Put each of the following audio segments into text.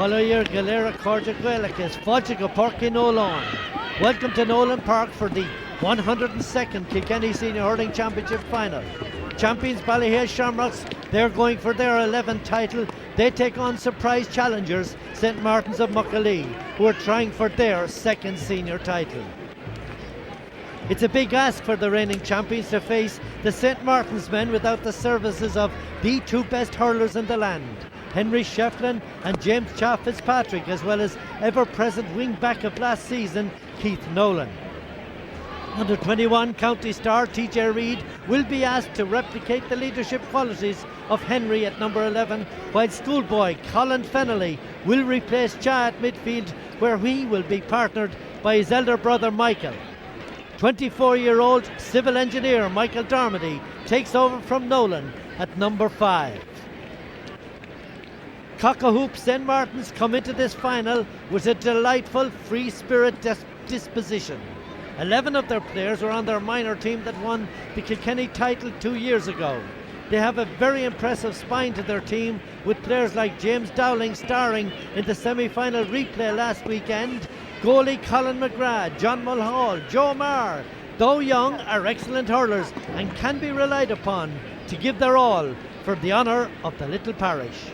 Malayer Galera Corja Gaelicus, Fodgiga Porky Nolan. Welcome to Nolan Park for the 102nd Kilkenny Senior Hurling Championship Final. Champions Ballyhale Shamrocks, they're going for their 11th title. They take on surprise challengers St Martin's of Muckalee, who are trying for their second senior title. It's a big ask for the reigning champions to face the St Martin's men without the services of the two best hurlers in the land, Henry Shefflin and James Cha Fitzpatrick, as well as ever-present wing-back of last season, Keith Nolan. Under 21 county star TJ Reid will be asked to replicate the leadership qualities of Henry at number 11, while schoolboy Colin Fennelly will replace Cha at midfield, where he will be partnered by his elder brother Michael. 24-year-old civil engineer Michael Darmody takes over from Nolan at number 5. Cockahoops St Martin's come into this final with a delightful free spirit disposition. 11 of their players are on their minor team that won the Kilkenny title 2 years ago. They have a very impressive spine to their team, with players like James Dowling starring in the semi-final replay last weekend. Goalie Colin McGrath, John Mulhall, Joe Marr, though young, are excellent hurlers and can be relied upon to give their all for the honour of the little parish.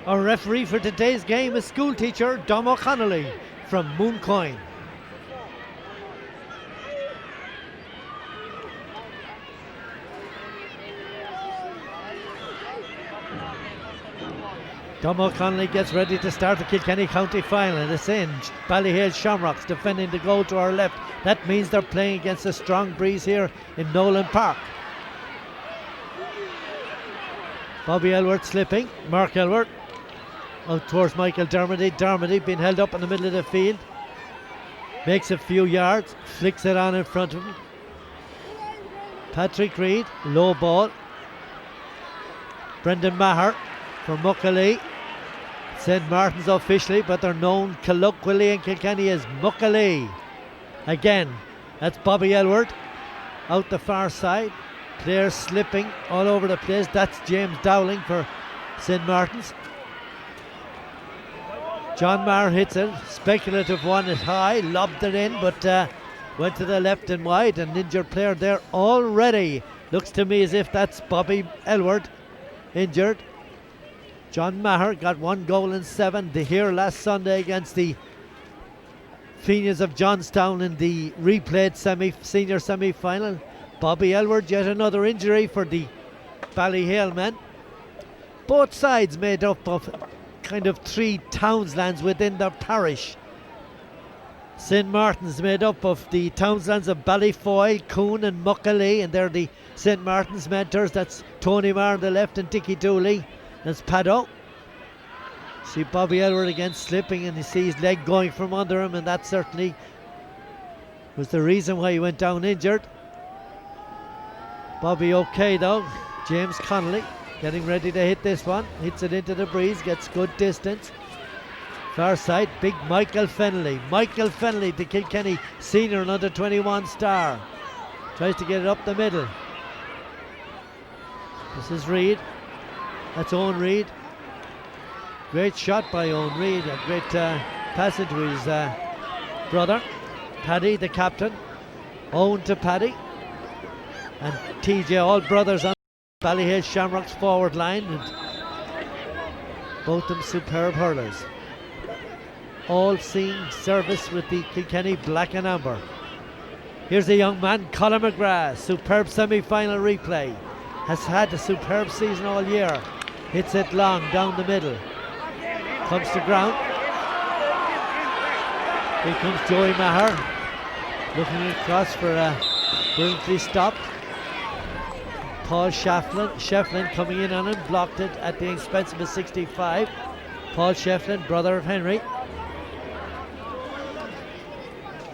Our referee for today's game is school teacher Dom O'Connolly from Mooncoin. Dom O'Connolly gets ready to start the Kilkenny County Final. It's in Ballyhale Shamrocks defending the goal to our left. That means they're playing against a strong breeze here in Nolan Park. Bobby Elworth slipping. Mark Elworth out towards Michael Dermody. Dermody being held up in the middle of the field. Makes a few yards. Flicks it on in front of him. Patrick Reid. Low ball. Brendan Maher for Muckalee. St Martin's officially, but they're known colloquially in Kilkenny as Muckalee. Again, that's Bobby Elworth out the far side. Players slipping all over the place. That's James Dowling for St Martin's. John Marr hits it. Speculative one is high. Lobbed it in, but went to the left and wide. An injured player there already. Looks to me as if that's Bobby Elworth injured. John Maher got 1 goal in 7 here last Sunday against the Phoenix of Johnstown in the replayed senior semi-final. Bobby Elworth, yet another injury for the Ballyhale men. Both sides made up of kind of 3 townslands within their parish. St Martin's made up of the townslands of Ballyfoyle, Coon and Muckalee, and they're the St Martin's mentors. That's Tony Marr on the left and Dickie Dooley. That's Paddo. See Bobby Elworth again slipping, and you see his leg going from under him, and that certainly was the reason why he went down injured. Bobby okay though. James Connolly getting ready to hit this one. Hits it into the breeze, gets good distance. Far side, big Michael Fennelly. Michael Fennelly, the Kilkenny senior and under 21 star. Tries to get it up the middle. This is Reid. That's Owen Reid. Great shot by Owen Reid. A great pass into his brother. Paddy, the captain. Owen to Paddy. And TJ, all brothers on Ballyhale Shamrocks forward line. And both of them superb hurlers. All seeing service with the Kilkenny black and amber. Here's a young man, Colin McGrath. Superb semi-final replay. Has had a superb season all year. Hits it long down the middle. Comes to ground. Here comes Joey Maher. Looking across for a brilliantly stopped. Paul Shefflin coming in on him. Blocked it at the expense of a 65. Paul Shefflin, brother of Henry.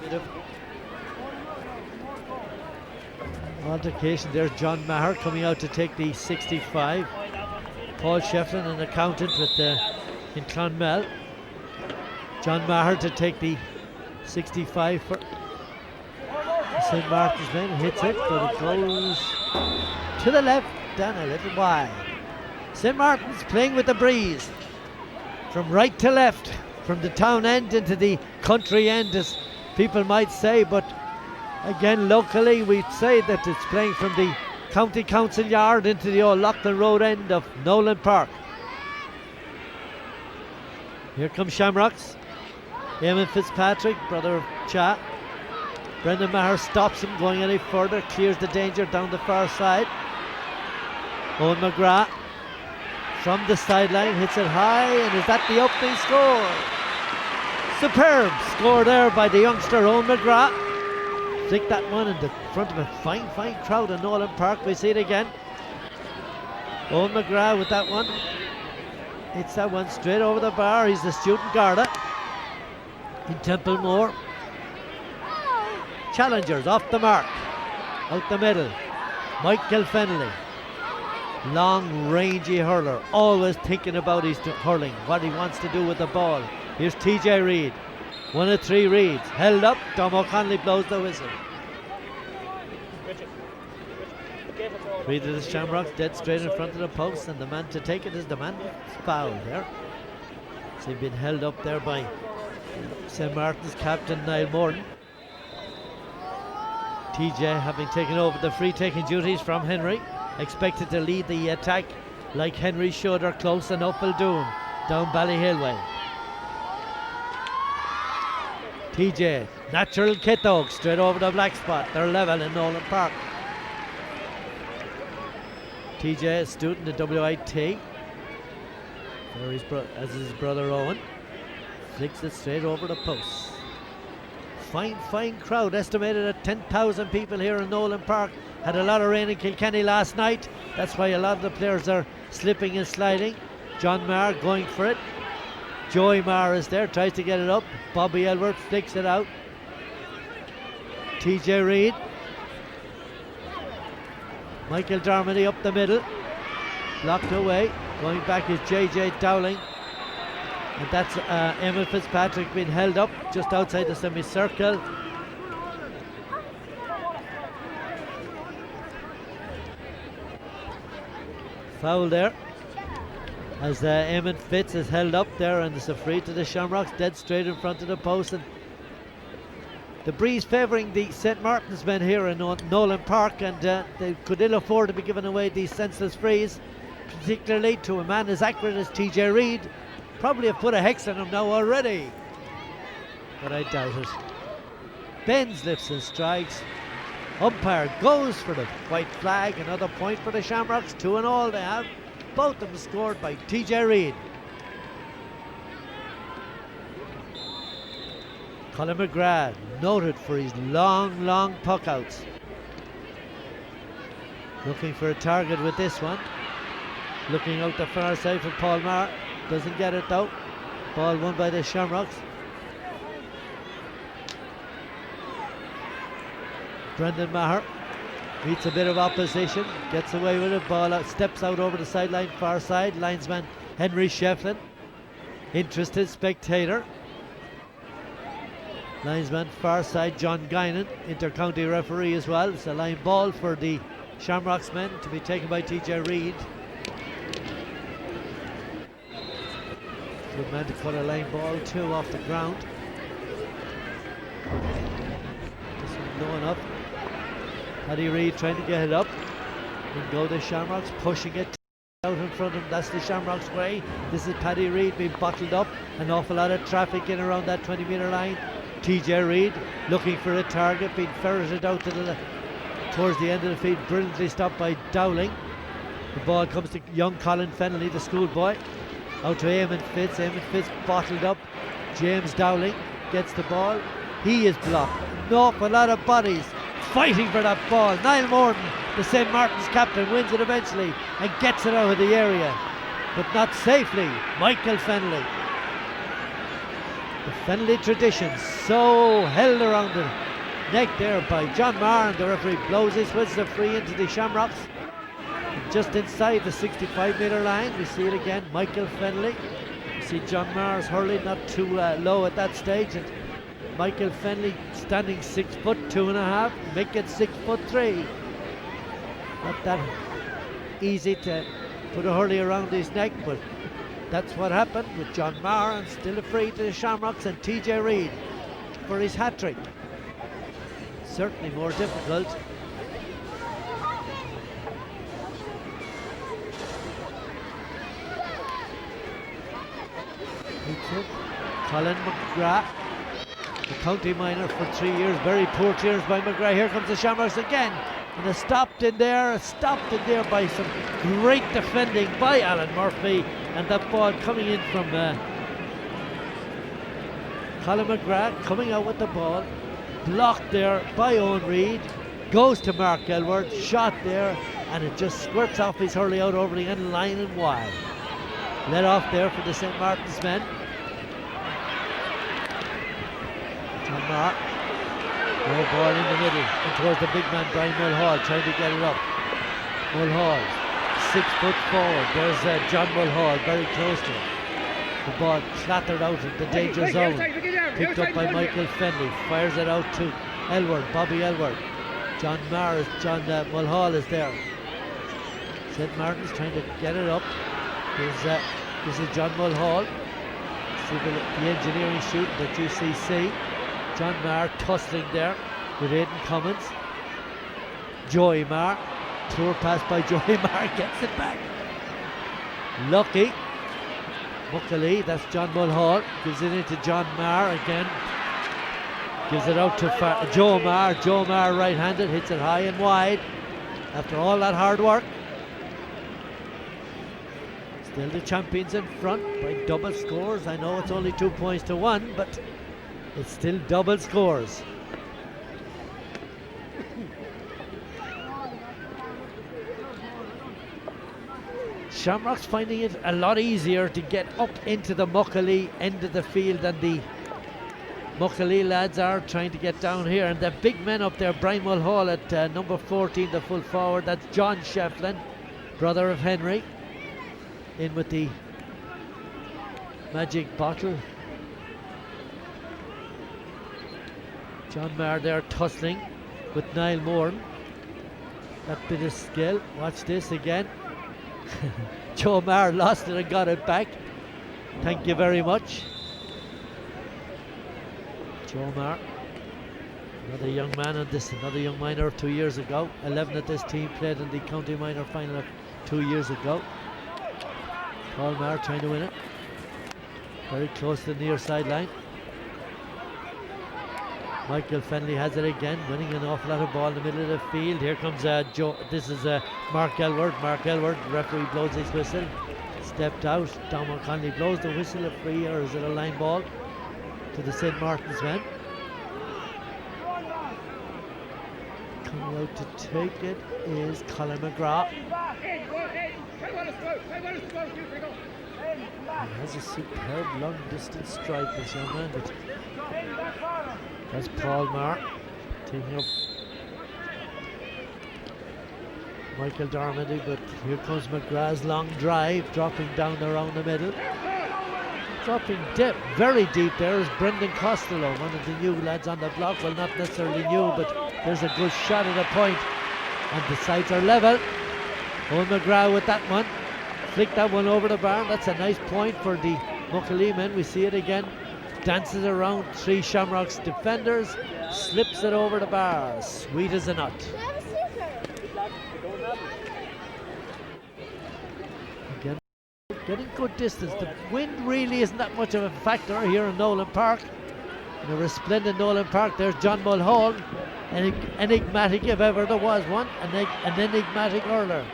Bit of altercation. There's John Maher coming out to take the 65. Paul Shefflin, an accountant with in Clonmel. John Maher to take the 65 for St. Martin's man hits it, but it goes to the left, down a little wide. St. Martin's playing with the breeze from right to left, from the town end into the country end, as people might say, but again locally we'd say that it's playing from the County Council yard into the old Loughlin Road end of Nolan Park. Here comes Shamrocks. Eamon Fitzpatrick, brother of Cha. Brendan Maher stops him going any further, clears the danger down the far side. Owen McGrath from the sideline hits it high, and is that the opening score? Superb score there by the youngster Owen McGrath. Stick that one in the front of a fine crowd in Nolan Park. We see it again. Owen McGrath with that one. Hits that one straight over the bar. He's the student Garda in Templemore. Challengers off the mark. Out the middle. Michael Fennelly. Long rangy hurler. Always thinking about his hurling. What he wants to do with the ball. Here's TJ Reid. One of three Reeds. Held up. Dom O'Connelly blows the whistle. Reid of the Shamrocks dead straight in front of the post, and the man to take it is the man foul there. So he's been held up there by St. Martin's captain Niall Morton. TJ having taken over the free taking duties from Henry, expected to lead the attack like Henry should, or close enough will do him down Ballyhale way. TJ, natural Kittoak, straight over the black spot. They're level in Nolan Park. TJ, a student at WIT, as his brother Owen, flicks it straight over the post. Fine crowd, estimated at 10,000 people here in Nolan Park. Had a lot of rain in Kilkenny last night. That's why a lot of the players are slipping and sliding. John Marr going for it. Joey Marr is there, tries to get it up. Bobby Elworth flicks it out. TJ Reid. Michael Darmody up the middle. Blocked away. Going back is JJ Dowling. And that's Emil Fitzpatrick being held up just outside the semicircle. Foul there, as Eamon Fitz is held up there, and it's a free to the Shamrocks, dead straight in front of the post. And the breeze favouring the St. Martin's men here in Nolan Park, and they could ill afford to be giving away these senseless frees, particularly to a man as accurate as TJ Reid. Probably have put a hex on him now already, but I doubt it. Benz lifts and strikes. Umpire goes for the white flag. Another point for the Shamrocks. 2-2 they have. Both of them scored by TJ Reid. Colin McGrath, noted for his long puck outs. Looking for a target with this one. Looking out the far side for Paul Marr. Doesn't get it though. Ball won by the Shamrocks. Brendan Maher meets a bit of opposition, gets away with it. Ball out, steps out over the sideline, far side. Linesman Henry Shefflin, interested spectator. Linesman far side John Guinan, inter-county referee as well. It's a line ball for the Shamrocks men to be taken by TJ Reid. Good man to cut a line ball too off the ground. This one going up. Paddy Reid trying to get it up. And go the Shamrocks, pushing it out in front of him. That's the Shamrocks way. This is Paddy Reid being bottled up. An awful lot of traffic in around that 20-metre line. TJ Reid looking for a target, being ferreted out to towards the end of the field. Brilliantly stopped by Dowling. The ball comes to young Colin Fennelly, the schoolboy. Out to Eamon Fitz. Eamon Fitz bottled up. James Dowling gets the ball. He is blocked. An awful lot of bodies fighting for that ball. Niall Morton, the St. Martin's captain, wins it eventually and gets it out of the area, but not safely. Michael Fennelly. The Fennelly tradition so held around the neck there by John Marr, and the referee blows his whistle free into the Shamrocks. Just inside the 65-metre line, we see it again. Michael Fennelly. We see John Marr's hurling not too low at that stage, and Michael Fenley standing 6'2.5", make it 6'3". Not that easy to put a hurley around his neck, but that's what happened with John Maher, and still afraid to the Shamrocks, and TJ Reid for his hat-trick. Certainly more difficult. Colin McGrath, the county minor for 3 years. Very poor clearance by McGrath. Here comes the Shamrocks again. And a stopped in there by some great defending by Alan Murphy. And that ball coming in from Colin McGrath, coming out with the ball. Blocked there by Owen Reid. Goes to Mark Elward. Shot there. And it just squirts off his hurley out over the end line and wide. Let off there for the St. Martin's men. John Maher. No ball in the middle. And towards the big man, Brian Mulhall, trying to get it up. Mulhall, 6 foot forward. There's John Mulhall, very close to him. The ball clattered out of the danger zone. Picked up by Michael Fenley. Fires it out to Elward, Bobby Elward. John Mulhall is there. St. Martin's trying to get it up. This is John Mulhall. See the engineering shoot at UCC. John Maher tussling there with Aidan Cummins. Joey Maher. Tour pass by Joey Maher, gets it back. Lucky. Muckley, that's John Mulhall. Gives it into John Maher again. Gives it out to Joe Maher. Joe Maher right-handed, hits it high and wide. After all that hard work. Still the champions in front by double scores. I know it's only 2 points to 1, but it's still double scores. Shamrocks finding it a lot easier to get up into the Muckley end of the field than the Muckley lads are trying to get down here. And the big men up there, Brian Mulhall at number 14, the full forward, that's John Shefflin, brother of Henry, in with the magic bottle. John Maher there tussling with Niall Moore. That bit of skill. Watch this again. Joe Maher lost it and got it back. Thank you very much. Joe Maher, another young man on this, another young minor of 2 years ago. 11 of this team played in the county minor final of 2 years ago. Paul Maher trying to win it. Very close to the near sideline. Michael Fenley has it again, winning an awful lot of ball in the middle of the field. Here comes Joe. This is Mark Elward. Mark Elward, referee blows his whistle. Stepped out. Dom O'Connelly blows the whistle. A free, or is it a line ball to the St. Martin's men? Coming out to take it is Colin McGrath. He has a superb long distance strike, this young man. But that's Paul Maher taking up Michael Darmody, but here comes McGrath's long drive, dropping down around the middle. Dropping deep, very deep there is Brendan Costello, one of the new lads on the block. Well, not necessarily new, but there's a good shot at a point, and the sides are level. Owen McGrath with that one. Flick that one over the bar. That's a nice point for the Muckley men. We see it again. Dances around 3 Shamrocks defenders. Slips it over the bar. Sweet as a nut. Again, getting good distance. The wind really isn't that much of a factor here in Nolan Park. In a resplendent Nolan Park, there's John Mulhall. Enigmatic, if ever there was one. An enigmatic hurler.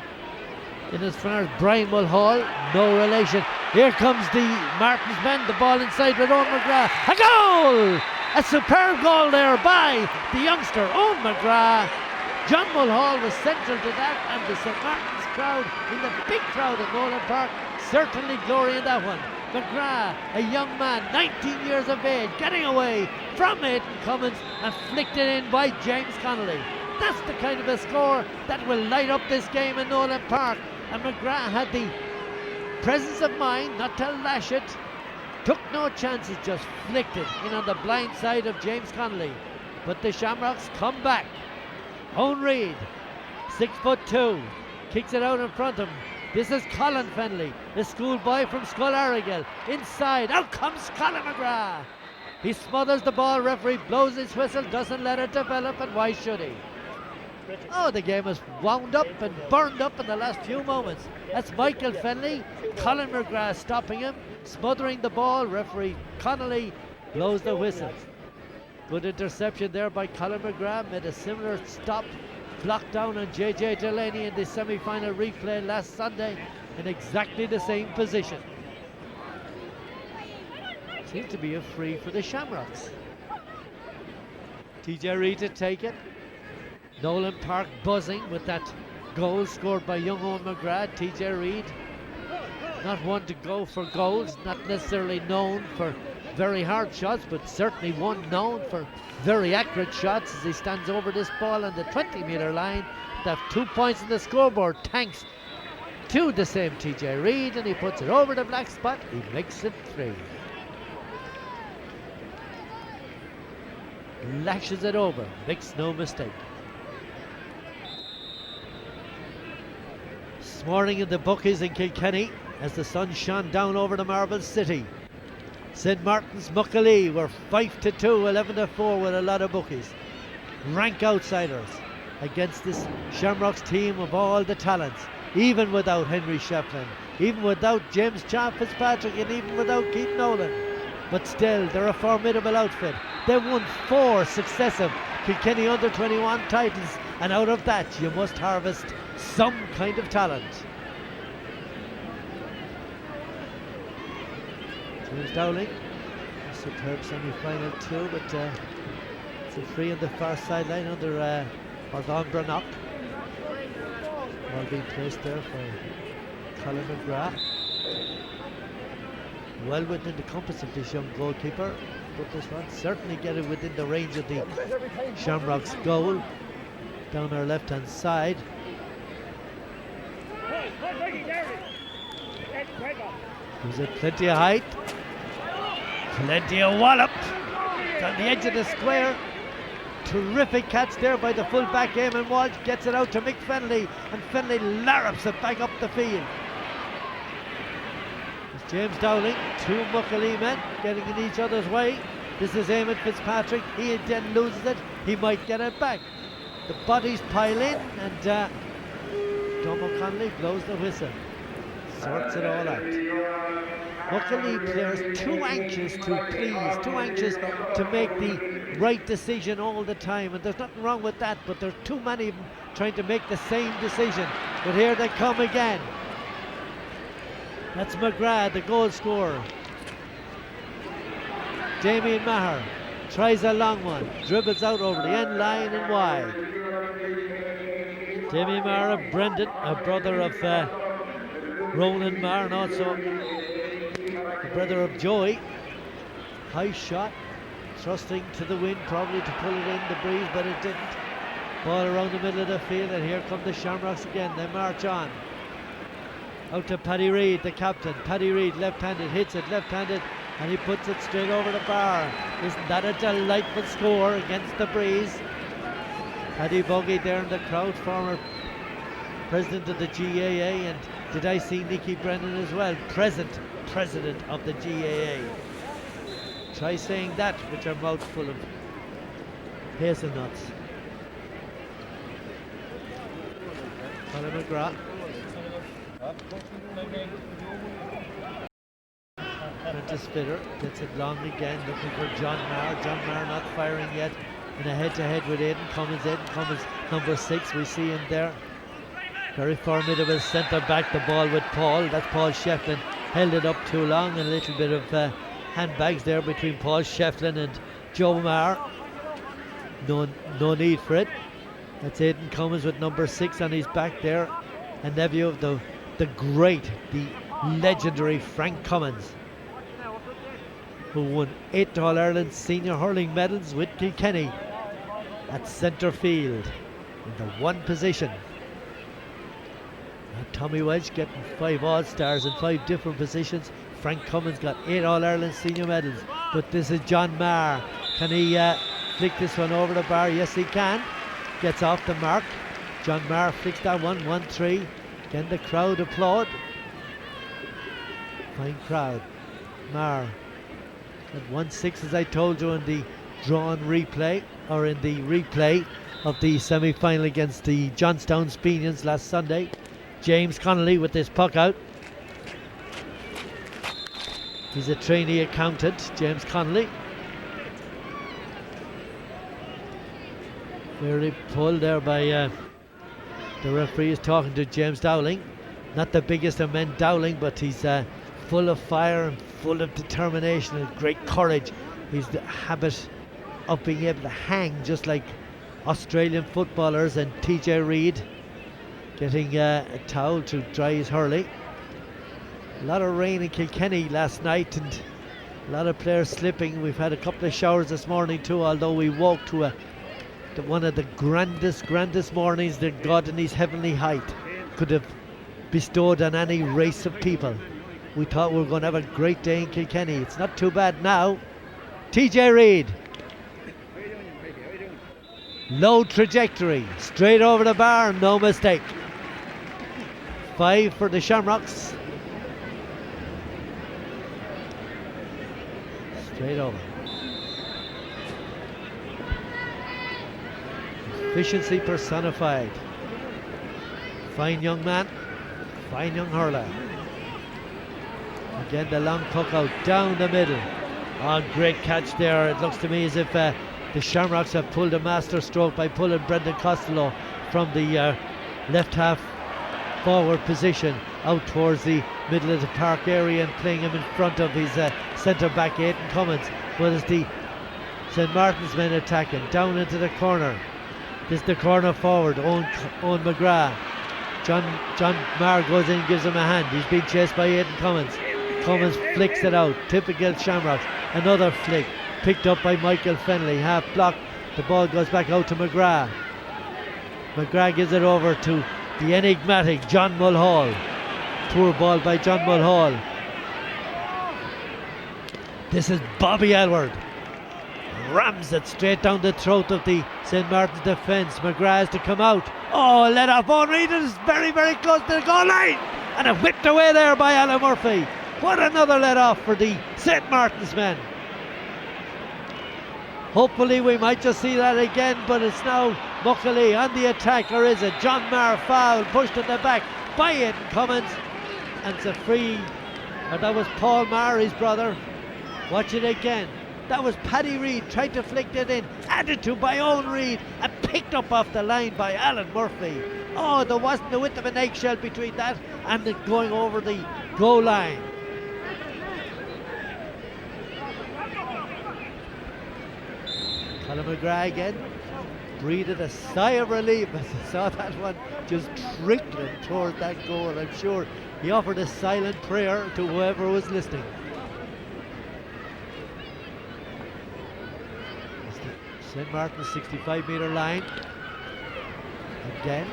In as far as Brian Mulhall, no relation. Here comes the Martins men, the ball inside with Owen McGrath. A goal! A superb goal there by the youngster Owen McGrath. John Mulhall was central to that, and the St. Martin's crowd, in the big crowd at Nolan Park, certainly glory in that one. McGrath, a young man, 19 years of age, getting away from Aidan Cummins and flicked it in by James Connolly. That's the kind of a score that will light up this game in Nolan Park. And McGrath had the presence of mind not to lash it took no chances, just flicked it in on the blind side of James Connolly. But the Shamrocks come back. Owen Reid, 6'2", kicks it out in front of him. This is Colin Fennelly, the schoolboy from Scolarrigal. Inside, out comes Colin McGrath. He smothers the ball, referee blows his whistle, doesn't let it develop, and why should he? Oh, the game is wound up and burned up in the last few moments. That's Michael Fennelly, Colin McGrath stopping him, smothering the ball. Referee Connolly blows the whistle. Good interception there by Colin McGrath, made a similar stop, blocked down on JJ Delaney in the semi-final replay last Sunday in exactly the same position. Seems to be a free for the Shamrocks. TJ Reid to take it. Nolan Park buzzing with that goal scored by young Owen McGrath. TJ Reid, not one to go for goals, not necessarily known for very hard shots, but certainly one known for very accurate shots as he stands over this ball on the 20-metre line. They have 2 points in the scoreboard, thanks to the same TJ Reid, and he puts it over the black spot. He makes it 3. Lashes it over, makes no mistake. This morning in the bookies in Kilkenny, as the sun shone down over the Marble City, St Martin's Muckalee were 5-2, 11-4 with a lot of bookies. Rank outsiders against this Shamrocks team of all the talents, even without Henry Shefflin, even without James John Fitzpatrick, and even without Keith Nolan. But still, they're a formidable outfit. They've won 4 successive Kilkenny under-21 titles, and out of that you must harvest some kind of talent. James Dowling, superb semi-final too, but it's a free on the far sideline under Orgon Brannock. Ball being placed there for Colin McGrath. Well within the compass of this young goalkeeper, but this one certainly get it within the range of the Shamrocks goal down our left hand side. Gives it plenty of height, plenty of wallop. It's on the edge of the square. Terrific catch there by the full-back Eamon Walsh, gets it out to Mick Fennelly, and Fennelly larrups it back up the field. It's James Dowling, 2 Muckalee men getting in each other's way. This is Eamon Fitzpatrick, he then loses it, he might get it back. The bodies pile in, and Tom O'Connelly blows the whistle, sorts it all out. Muckalee players too anxious to please, too anxious to make the right decision all the time, and there's nothing wrong with that, but there are too many of them trying to make the same decision. But here they come again. That's McGrath, the goal scorer. Damien Maher tries a long one, dribbles out over the end line and wide. Damien Maher of Brendan, a brother of Ronan Maher, and also the brother of Joey. High shot, thrusting to the wind, probably to pull it in the breeze, but it didn't. Ball around the middle of the field, and here come the Shamrocks again. They march on. Out to Paddy Reid, the captain. Paddy Reid, left-handed, hits it left-handed, and he puts it straight over the bar. Isn't that a delightful score against the breeze? Paddy Buggy there in the crowd, former president of the GAA, and did I see Nicky Brennan as well, president of the GAA. Try saying that with your mouth full of hazelnuts. Colin McGrath. Prentice Fitter gets it long again, looking for John Maher. John Maher not firing yet in a head-to-head with Aidan Cummins. Aidan Cummins, number 6, we see him there. Very formidable centre back, the ball with Paul. That's Paul Shefflin. Held it up too long, and a little bit of handbags there between Paul Shefflin and Joe Maher. No need for it. That's Aidan Cummins with number 6 on his back there. A nephew of the great, the legendary Frank Cummins, who won 8 All-Ireland senior hurling medals with Kilkenny at centre field in the 1 position. Tommy Welch getting 5 All-Stars in 5 different positions. Frank Cummins got 8 All-Ireland senior medals. But this is John Marr. Can he flick this one over the bar? Yes, he can. Gets off the mark. John Marr flicks that one, 1-3. Again, the crowd applaud. Fine crowd. Marr at 1-6, as I told you in the drawn replay, or in the replay of the semi-final against the Johnstown Spenians last Sunday. James Connolly with this puck out. He's a trainee accountant, James Connolly. Very pulled there by the referee is talking to James Dowling. Not the biggest of men, Dowling, but he's full of fire and full of determination and great courage. He's the habit of being able to hang just like Australian footballers, and TJ Reid getting a towel to dry his hurley. A lot of rain in Kilkenny last night and a lot of players slipping. We've had a couple of showers this morning too, although we woke to one of the grandest mornings that God in his heavenly height could have bestowed on any race of people. We thought we were going to have a great day in Kilkenny. It's not too bad now. TJ Reid. Low trajectory, straight over the bar, no mistake. 5 for the Shamrocks. Straight over. Efficiency personified. Fine young man, fine young hurler. Again, the long puck out down the middle. Oh, great catch there. It looks to me as if the Shamrocks have pulled a master stroke by pulling Brendan Costello from the left half forward position out towards the middle of the park area and playing him in front of his centre back Aidan Cummins. But as the St Martin's men attacking down into the corner, this is the corner forward, Owen McGrath. John Marr goes in and gives him a hand. He's being chased by Aidan Cummins. Cummins flicks it out, typical Shamrocks. Another flick, picked up by Michael Fennelly, half blocked. The ball goes back out to McGrath. McGrath gives it over to the enigmatic John Mulhall. Poor ball by John Mulhall. This is Bobby Aylward. Rams it straight down the throat of the St Martin's defence. McGrath has to come out. Oh, let off. Owen Reid is very, very close to the goal line. And it whipped away there by Alan Murphy. What another let off for the St Martin's men. Hopefully we might just see that again, but it's now Muckalee on the attack, or is it? John Marr foul, pushed at the back by Aidan Cummins, and it's a free, or that was Paul Marr, his brother. Watch it again. That was Paddy Reid, tried to flick it in, added to by Owen Reid, and picked up off the line by Alan Murphy. Oh, there wasn't the width of an eggshell between that and it going over the goal line. Colin McGrath again breathed a sigh of relief as he saw that one just trickling toward that goal. I'm sure he offered a silent prayer to whoever was listening. St Martin's 65-metre line again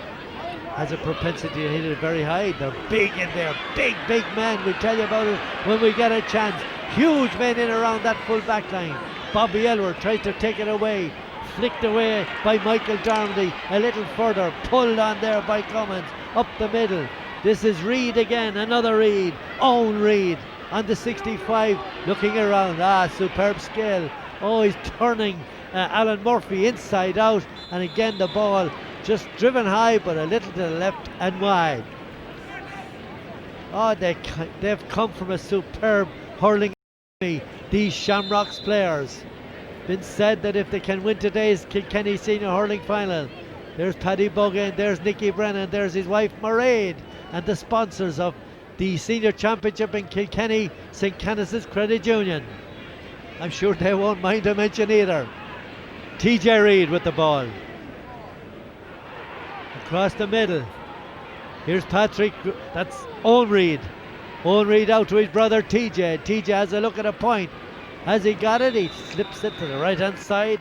has a propensity to hit it very high. They're big in there, big men. We'll tell you about it when we get a chance. Huge men in around that full back line. Bobby Aylward tries to take it away, flicked away by Michael Darmody, a little further, pulled on there by Cummins, up the middle. This is Reid again, another Reid, Owen Reid on the 65, looking around. Superb skill. Oh, he's turning Alan Murphy inside out, and again the ball just driven high but a little to the left and wide. Oh, they've come from a superb hurling. These Shamrocks players. Been said that if they can win today's Kilkenny Senior Hurling Final, there's Paddy Bogan, there's Nicky Brennan, there's his wife Mairead, and the sponsors of the Senior Championship in Kilkenny, St Canice's Credit Union. I'm sure they won't mind a mention either. TJ Reid with the ball. Across the middle. Here's Patrick, that's Owen Reid. Owen Reid out to his brother TJ. TJ has a look at a point. Has he got it? He slips it to the right hand side.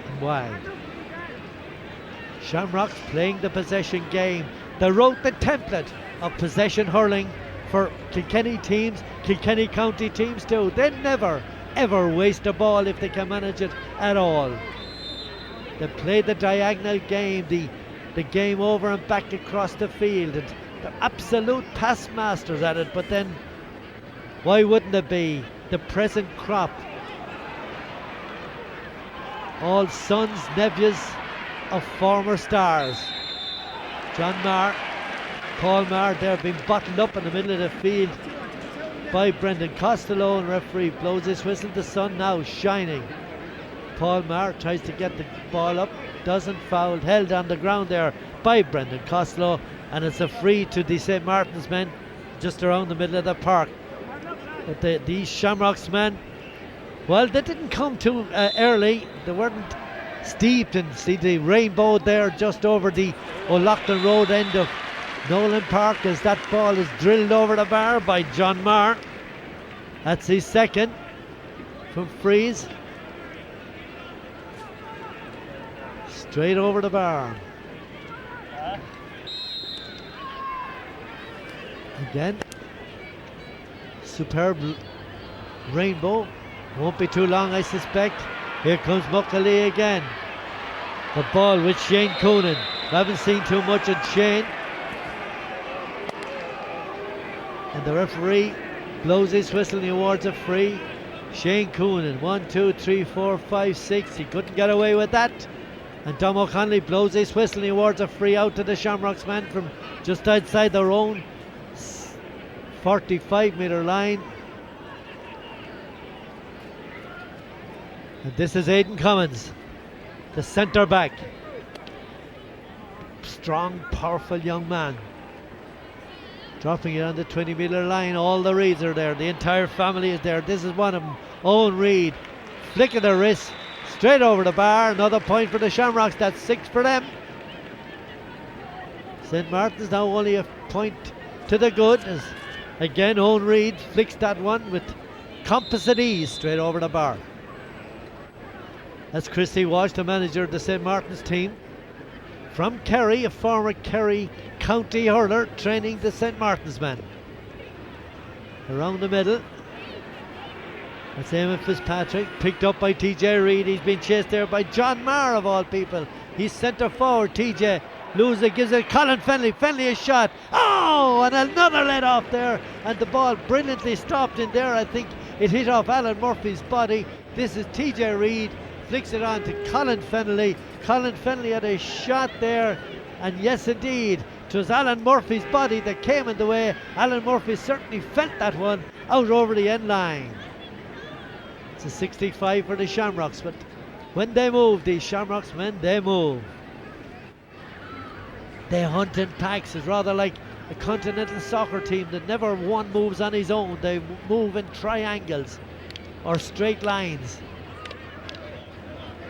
And wide. Shamrocks playing the possession game. They wrote the template of possession hurling for Kilkenny teams, Kilkenny County teams too. They never ever waste a ball if they can manage it at all. They play the diagonal game, the game over and back across the field, and they're absolute pass masters at it. But then why wouldn't it be? The present crop, all sons, nephews of former stars. John Marr, Paul Marr, they're being bottled up in the middle of the field by Brendan Costello, and referee blows his whistle. The sun now shining. Paul Marr tries to get the ball up, doesn't foul, held on the ground there by Brendan Costello, and it's a free to the St. Martin's men just around the middle of the park. But these Shamrocks men, well, they didn't come too early. They weren't steeped, and see the rainbow there just over the O'Loughlin Road end of Nolan Park as that ball is drilled over the bar by John Marr. That's his second from Freeze. Straight over the bar. Again, superb rainbow. Won't be too long, I suspect. Here comes Muckalee again. The ball with Shane Coonan. I haven't seen too much of Shane. And the referee blows his whistle and he awards a free. Shane Coonan, 1, 2, 3, 4, 5, 6. He couldn't get away with that. And Dom O'Connelly blows his whistle and he awards a free out to the Shamrocks man from just outside their own 45-metre line. And this is Aidan Cummins, the centre back. Strong, powerful young man. Dropping it on the 20-metre line. All the Reeds are there. The entire family is there. This is one of them. Owen Reid. Flick of the wrist. Straight over the bar. Another point for the Shamrocks. That's 6 for them. St. Martin's now only a point to the good. As again, Owen Reid flicks that one with composite ease straight over the bar. That's Christy Walsh, the manager of the St. Martin's team. From Kerry, a former Kerry County hurler, training the St. Martin's men. Around the middle. That's Eamon Fitzpatrick, picked up by TJ Reid. He's been chased there by John Marr of all people. He's centre forward. TJ loses it, gives it Colin Fennelly. Fennelly a shot. Oh, and another let off there. And the ball brilliantly stopped in there. I think it hit off Alan Murphy's body. This is TJ Reid. Flicks it on to Colin Fennelly. Colin Fennelly had a shot there, and yes indeed, it was Alan Murphy's body that came in the way. Alan Murphy certainly felt that one out over the end line. It's a 65 for the Shamrocks, but when they move, the Shamrocks men, they move. They hunt in packs. It's rather like a continental soccer team that never one moves on his own. They move in triangles or straight lines.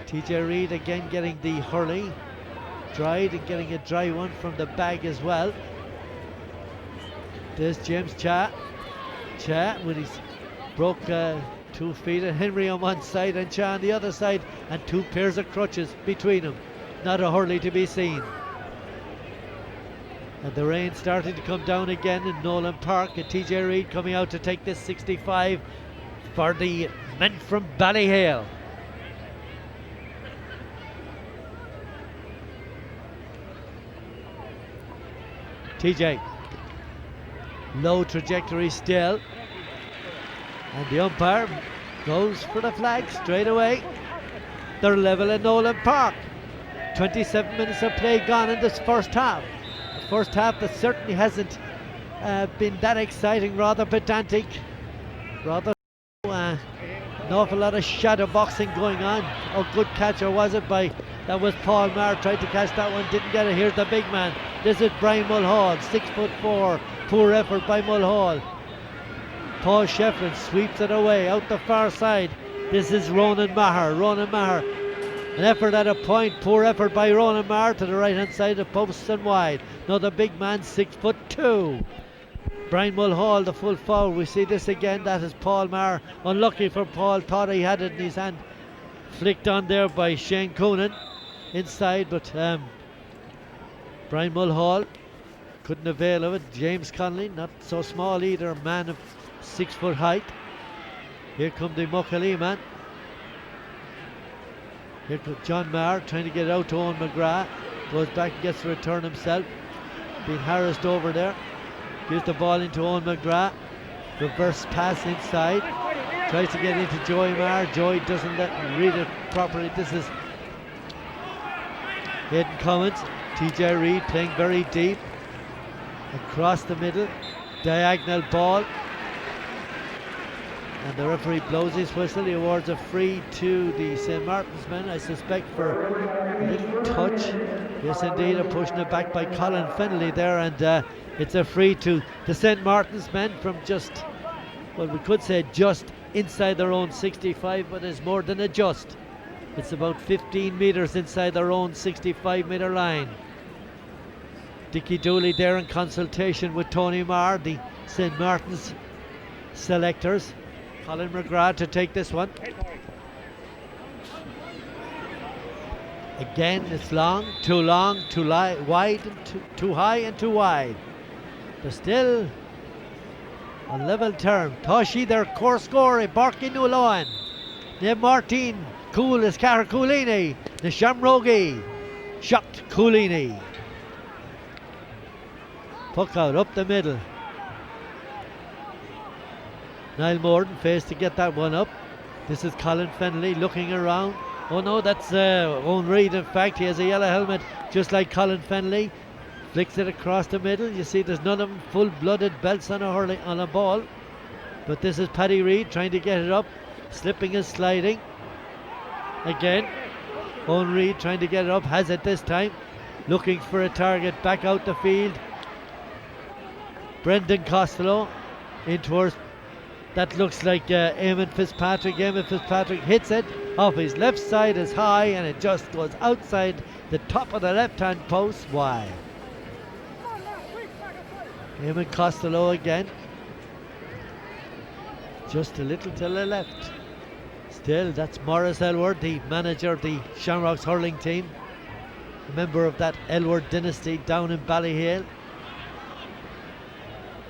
TJ Reid again getting the hurley dried and getting a dry one from the bag as well. There's James Cha with his broke 2 feet, and Henry on one side and Cha on the other side, and 2 pairs of crutches between them. Not a hurley to be seen. And the rain starting to come down again in Nolan Park, and TJ Reid coming out to take this 65 for the men from Ballyhale. TJ, low trajectory still, and the umpire goes for the flag straight away. They're level in Nolan Park. 27 minutes of play gone in this first half. The first half that certainly hasn't been that exciting, rather pedantic, rather an awful lot of shadow boxing going on. Oh, good catch, or was it by, that was Paul Marr, tried to catch that one, didn't get it. Here's the big man. This is Brian Mulhall, 6'4", poor effort by Mulhall. Paul Shefflin sweeps it away out the far side. This is Ronan Maher. An effort at a point, poor effort by Ronan Maher to the right hand side of posts and wide. Another big man, 6'2". Brian Mulhall, the full forward. We see this again. That is Paul Marr. Unlucky for Paul, thought he had it in his hand. Flicked on there by Shane Coonan inside, but Brian Mulhall couldn't avail of it. James Connolly, not so small either, man of 6 foot height. Here come the Muckalee man. Here comes John Maher trying to get it out to Owen McGrath. Goes back and gets the return himself. Being harassed over there. Gives the ball into Owen McGrath. Reverse pass inside. Tries to get into Joey Maher. Joey doesn't read it properly. This is Hayden Cummins. TJ Reid playing very deep. Across the middle. Diagonal ball. And the referee blows his whistle. He awards a free to the St. Martin's men, I suspect, for a little touch. Yes, indeed, a pushing it back by Colin Fennelly there, and it's a free to the St. Martin's men from just, well, we could say just inside their own 65, but it's more than a just. It's about 15 metres inside their own 65-metre line. Dickie Dooley there in consultation with Tony Marr, the St. Martin's selectors. Colin McGrath to take this one. Again, it's long, too wide, and too high and too wide. They're still on level term. Toshi, their core scorer, Barky Nuloan. Ne Martin, Cool is Cara Coolini. The Shamrogi, Shot Coolini. Puck out, up the middle. Niall Morden faced to get that one up. This is Colin Fennelly looking around. Oh no, that's Owen Reid. In fact, he has a yellow helmet just like Colin Fennelly. Flicks it across the middle. You see there's none of them full-blooded belts on a ball. But this is Paddy Reid trying to get it up. Slipping and sliding. Again, Owen Reid trying to get it up. Has it this time. Looking for a target back out the field. Brendan Costello in towards. That looks like Eamon Fitzpatrick. Eamon Fitzpatrick hits it off his left side as high, and it just goes outside the top of the left-hand post wide. Eamon Costello again. Just a little to the left. Still, that's Maurice Elward, the manager of the Shamrocks hurling team. A member of that Elward dynasty down in Ballyhale.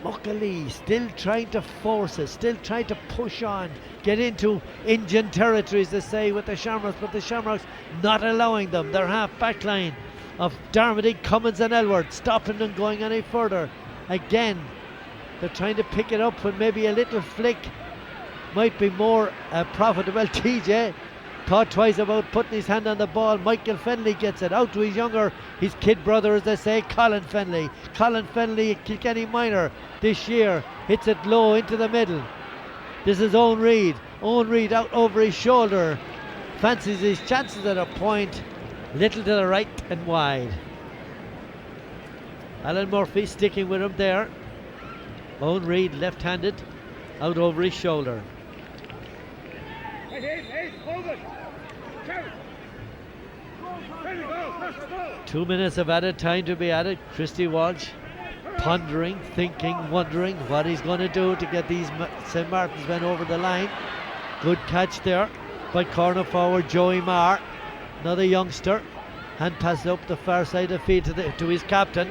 Muckalee still trying to force it, still trying to push on, get into Indian territories, they say, with the Shamrocks, but the Shamrocks not allowing them. Their half-back line of Darmody, Cummins and Elward stopping them going any further. Again, they're trying to pick it up when maybe a little flick might be more profitable. TJ thought twice about putting his hand on the ball. Michael Fennelly gets it out to his kid brother, as they say, Colin Fennelly. Colin Fennelly, Kilkenny minor this year, hits it low into the middle. This is Owen Reid. Owen Reid out over his shoulder. Fancies his chances at a point. Little to the right and wide. Alan Murphy sticking with him there. Owen Reid left-handed, out over his shoulder. 2 minutes of added time to be added. Christy Walsh pondering, thinking, wondering what he's going to do to get these St. Martin's men over the line. Good catch there by corner forward Joey Marr, another youngster. Hand pass up the far side of the field to his captain.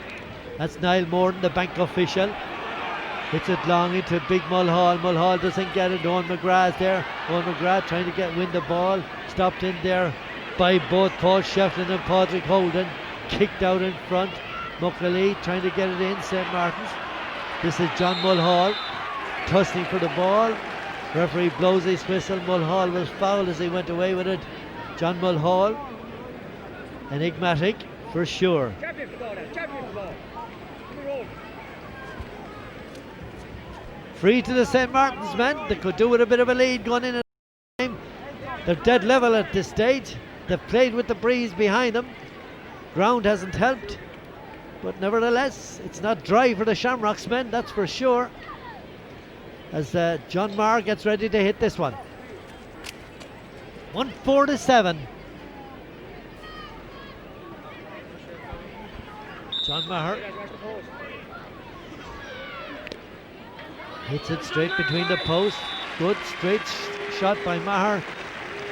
That's Niall Morden, the bank official. Hits it long into Big Mulhall. Mulhall doesn't get it. Owen McGrath there. Owen McGrath trying to win the ball. Stopped in there by both Paul Shefflin and Padraig Holden. Kicked out in front. Muckalee trying to get it in, St. Martin's. This is John Mulhall tussling for the ball. Referee blows his whistle. Mulhall was fouled as he went away with it. John Mulhall, enigmatic for sure. Free to the St. Martin's men. They could do with a bit of a lead going in at the time. They're dead level at this stage. They've played with the breeze behind them. Ground hasn't helped, but nevertheless it's not dry for the Shamrocks men, that's for sure, as John Marr gets ready to hit this one. 1-4-7. John Maher hits it straight between the posts. Good straight shot by Maher.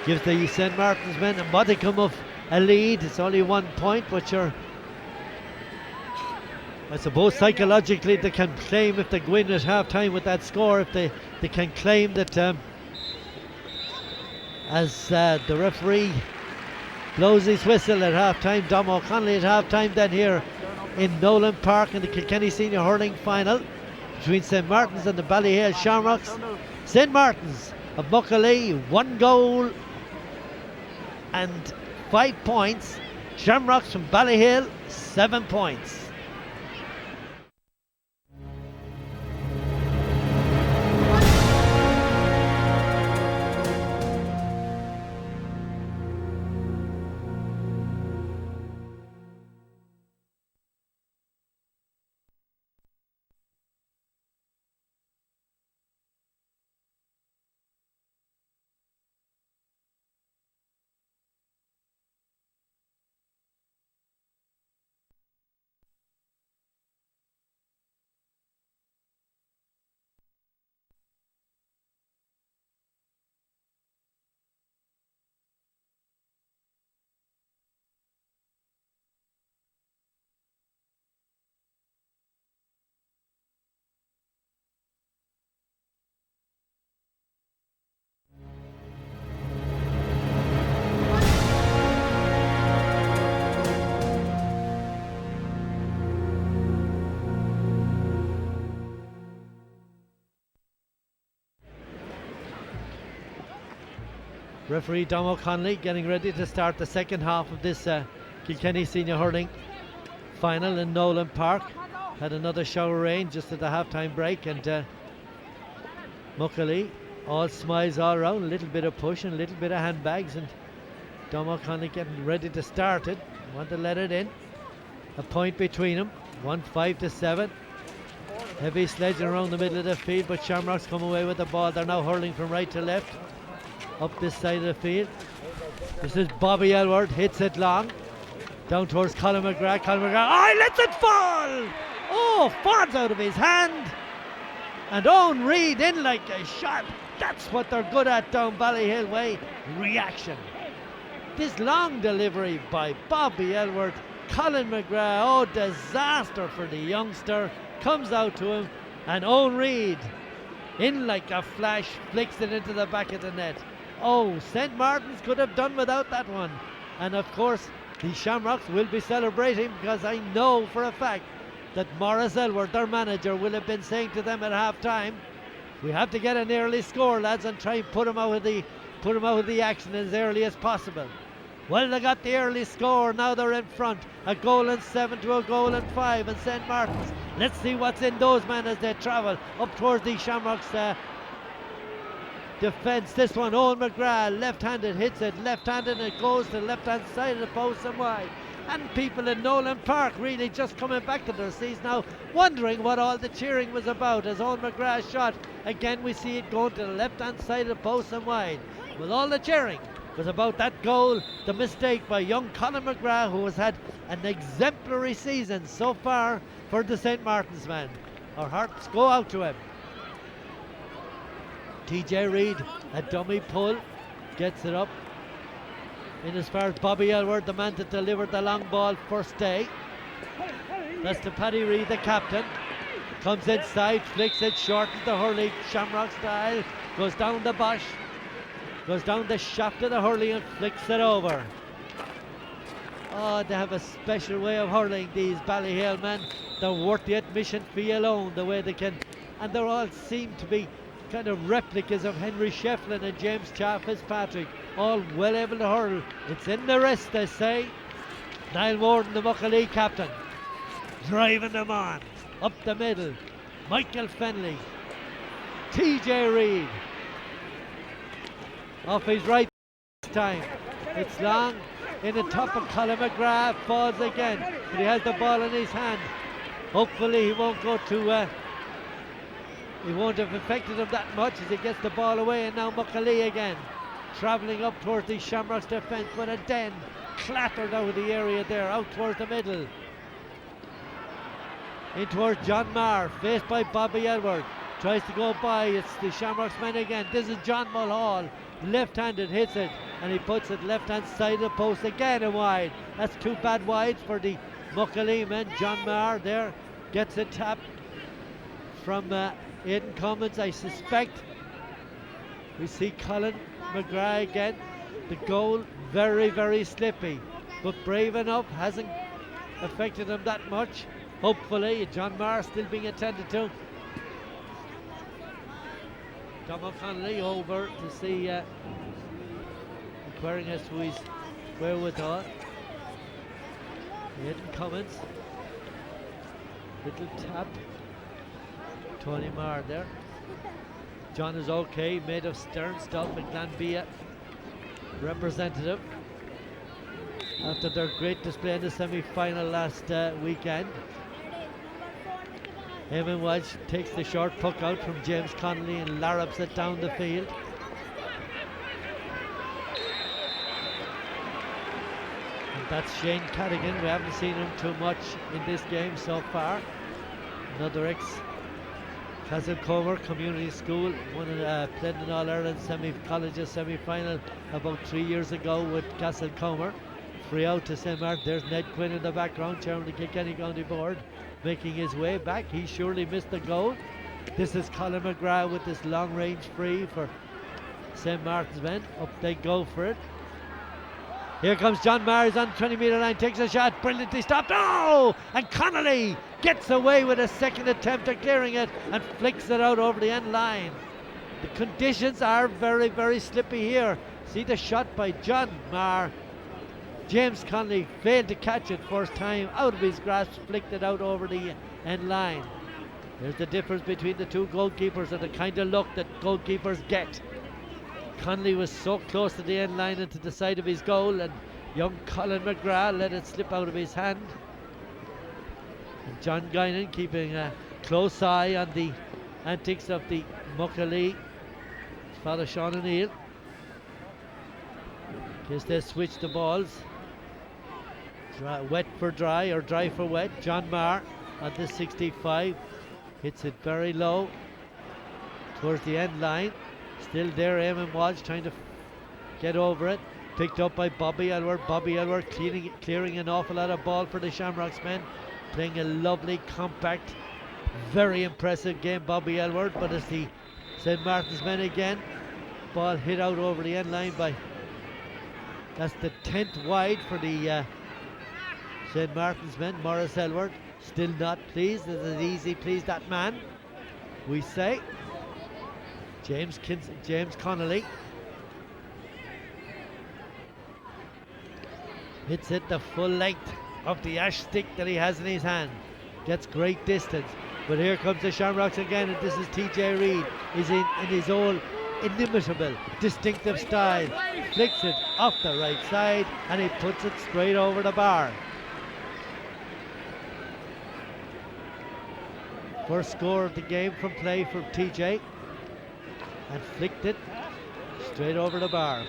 Gives the St. Martin's men a modicum of a lead. It's only 1 point, but I suppose psychologically they can claim if they win at half time with that score, if they can claim that as the referee blows his whistle at half time, Dom O'Connelly at half time, then here in Nolan Park in the Kilkenny Senior Hurling Final between St. Martin's and the Ballyhale Shamrocks. St. Martin's of Muckalee, 1 goal and 5 points. Shamrocks from Ballyhale, 7 points. Referee Dom O'Connelly getting ready to start the second half of this Kilkenny Senior Hurling Final in Nolan Park. Had another shower of rain just at the half-time break, and Muckalee all smiles all around, a little bit of push and a little bit of handbags, and Dom O'Connelly getting ready to start it. Want to let it in. A point between them, 1-5-7. Heavy sledging around the middle of the field, but Shamrocks come away with the ball. They're now hurling from right to left up this side of the field. This is Bobby Elward, hits it long down towards Colin McGrath. Colin McGrath, oh, he lets it fall! Oh, falls out of his hand, and Owen Reid in like a shot. That's what they're good at down Ballyhale way, reaction. This long delivery by Bobby Elward. Colin McGrath, oh, disaster for the youngster, comes out to him, and Owen Reid in like a flash flicks it into the back of the net. Oh, St. Martin's could have done without that one. And of course, the Shamrocks will be celebrating, because I know for a fact that Maurice Elward, their manager, will have been saying to them at half time, we have to get an early score, lads, and try and put them out of the action as early as possible. Well, they got the early score, now they're in front. A goal and 7 to a goal and 5, and St. Martin's. Let's see what's in those men as they travel up towards the Shamrocks defence. This one, Owen McGrath, left-handed, hits it left-handed, and it goes to the left-hand side of the post and wide. And people in Nolan Park really just coming back to their seats now, wondering what all the cheering was about as Owen McGrath shot. Again, we see it going to the left-hand side of the post and wide. With all the cheering was about that goal, the mistake by young Colin McGrath, who has had an exemplary season so far for the St. Martin's man. Our hearts go out to him. TJ Reid, a dummy pull, gets it up in as far as Bobby Elward, the man that delivered the long ball first day. That's to Paddy Reid, the captain. Comes inside, flicks it short to the hurley, Shamrock style, goes down the bush, goes down the shaft of the hurley and flicks it over. Oh, they have a special way of hurling, these Ballyhale men. They're worth the admission fee alone, the way they can, and they all seem to be kind of replicas of Henry Shefflin and James Chaff Fitzpatrick, all well able to hurl. It's in the wrist, they say. Niall Warden, the Muckalee captain, driving them on up the middle. Michael Fenley, TJ Reid off his right this time. It's long in the top of Colin McGrath, falls again, but he has the ball in his hand. Hopefully he won't go to he won't have affected him that much as he gets the ball away. And now Muckalee again travelling up towards the Shamrocks defence, but a den clattered out of the area there, out towards the middle, in towards John Marr, faced by Bobby Elward, tries to go by. It's the Shamrocks men again. This is John Mulhall, left-handed, hits it, and he puts it left-hand side of the post again and wide. That's 2 bad wides for the Muckalee men. John Marr there Gets a tap from Aidan Cummins, I suspect. We see Colin McGrath again. The goal, very, very slippy, but brave enough, hasn't affected him that much. Hopefully, John Maher still being attended to. Tom O'Connelly over to see inquiring as to his wherewithal. Aidan Cummins. Little tap. Tony Maher there. John is okay, made of stern stuff, and Glanbia representative after their great display in the semi-final last weekend. Eamon Walsh takes the short puck out from James Connolly and larrups it down the field. And that's Shane Cadigan. We haven't seen him too much in this game so far. Another Castlecomer Community School, played in All-Ireland colleges semi-final about 3 years ago with Castlecomer. Free out to St. Martin. There's Ned Quinn in the background, chairman of the Kilkenny County Board, making his way back. He surely missed the goal. This is Colin McGrath with this long-range free for St. Martin's men. Up they go for it. Here comes John Maher on the 20-metre line, takes a shot, brilliantly stopped. Oh! And Connolly gets away with a second attempt at clearing it and flicks it out over the end line. The conditions are very, very slippy here. See the shot by John Maher. James Connolly failed to catch it first time, out of his grasp, flicked it out over the end line. There's the difference between the two goalkeepers and the kind of luck that goalkeepers get. Connolly was so close to the end line and to the side of his goal, and young Colin McGrath let it slip out of his hand. And John Guinan keeping a close eye on the antics of the Muckalee, Father Sean O'Neill. In case they switch the balls. Wet for dry or dry for wet. John Maher on the 65 hits it very low towards the end line. Still there, Eamon Walsh trying to get over it. Picked up by Bobby Elworth. Bobby Elworth clearing an awful lot of ball for the Shamrocks men. Playing a lovely, compact, very impressive game, Bobby Elworth. But it's the St. Martin's men again. Ball hit out over the end line by, that's the 10th wide for the St. Martin's men. Morris Elworth still not pleased. Is it easy please that man, we say. James Connolly hits it the full length of the ash stick that he has in his hand. Gets great distance. But here comes the Shamrocks again, and this is TJ Reid. He's in his own inimitable, distinctive style. Flicks it off the right side, and he puts it straight over the bar. First score of the game from play from TJ. And flicked it straight over the bar.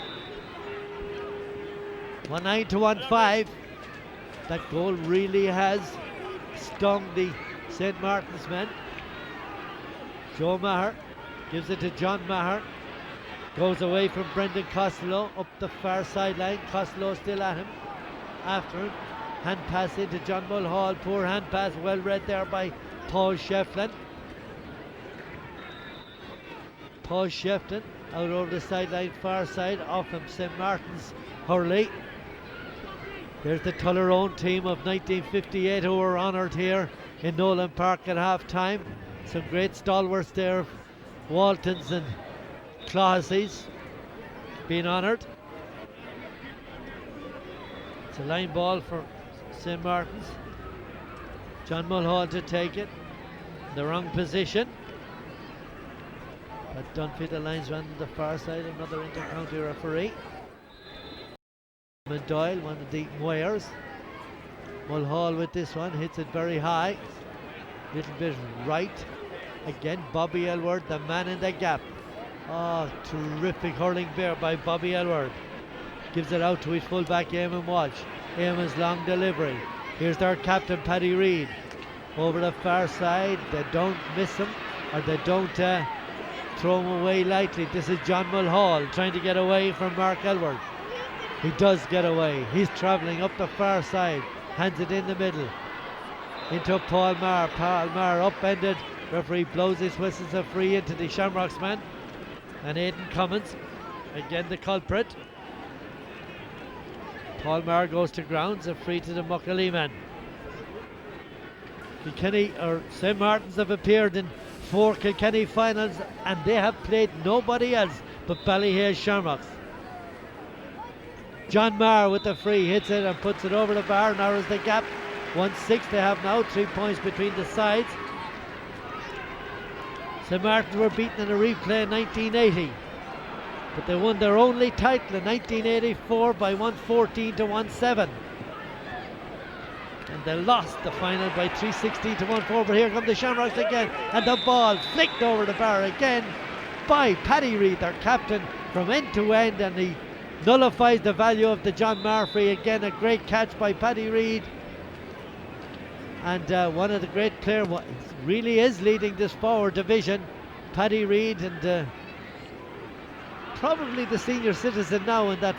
1-9 to 1-5. That goal really has stung the St. Martin's men. Joe Maher gives it to John Maher. Goes away from Brendan Costello up the far sideline. Costello still at him. After him. Hand pass into John Mulhall. Poor hand pass, well read there by Paul Shefflin. Paul Shefton out over the sideline, far side, off him St. Martin's Hurley. There's the Tullerone team of 1958 who were honoured here in Nolan Park at half time. Some great stalwarts there, Waltons and Clauses being honoured. It's a line ball for St. Martin's. John Mulhall to take it, in the wrong position. But Dunphy, the lines run the far side, another inter-county referee. Doyle, one of the Moyers. Mulhall with this one, hits it very high. Little bit right. Again, Bobby Elworth, the man in the gap. Oh, terrific hurling bear by Bobby Elworth. Gives it out to his fullback, Eamon Walsh. Eamon's long delivery. Here's their captain, Paddy Reid. Over the far side, they don't miss him, or they don't throw him away lightly. This is John Mulhall trying to get away from Mark Elworth. He does get away. He's travelling up the far side, hands it in the middle. into Paul Maher. Paul Maher upended. Referee blows his whistles a free into the Shamrocks man. And Aidan Cummins, again the culprit. Paul Maher goes to grounds, a free to the Muckalee man. Kilkenny or St. Martin's have appeared in 4 Kilkenny finals and they have played nobody else but Ballyhale Shamrocks. John Maher with the free, hits it and puts it over the bar, narrows the gap. 1-6 they have now, 3 points between the sides. St. Martin's were beaten in a replay in 1980, but they won their only title in 1984 by 114 to 1-7. And they lost the final by 316 to 1-4. But here come the Shamrocks again, and the ball flicked over the bar again by Paddy Reid, their captain, from end to end, and he nullifies the value of the John Maher free. Again, a great catch by Paddy Reid, and one of the great players really is leading this forward division, Paddy Reid, and probably the senior citizen now in that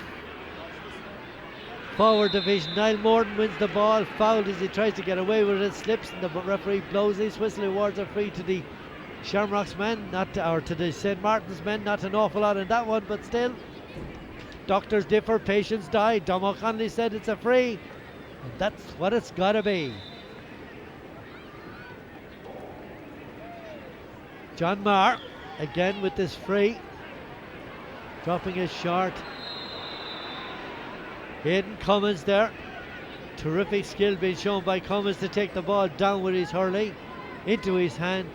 forward division. Niall Morton wins the ball, fouled as he tries to get away with it, slips, and the referee blows his whistle, awards a free to the Shamrocks men, or to the St. Martin's men. Not an awful lot in that one, but still, doctors differ, patients die. Dom O'Connelly said it's a free, and that's what it's got to be. John Maher again with this free, dropping it short. Aidan Cummins there, terrific skill being shown by Cummins to take the ball down with his hurley into his hand.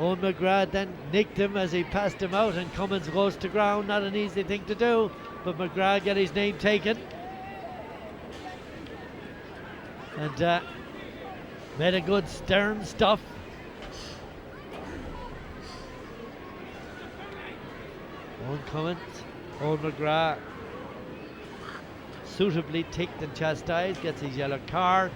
Owen McGrath then nicked him as he passed him out, and Cummins goes to ground. Not an easy thing to do, but McGrath got his name taken and made a good stern stuff. Owen Cummins, Owen McGrath, suitably ticked and chastised, gets his yellow card,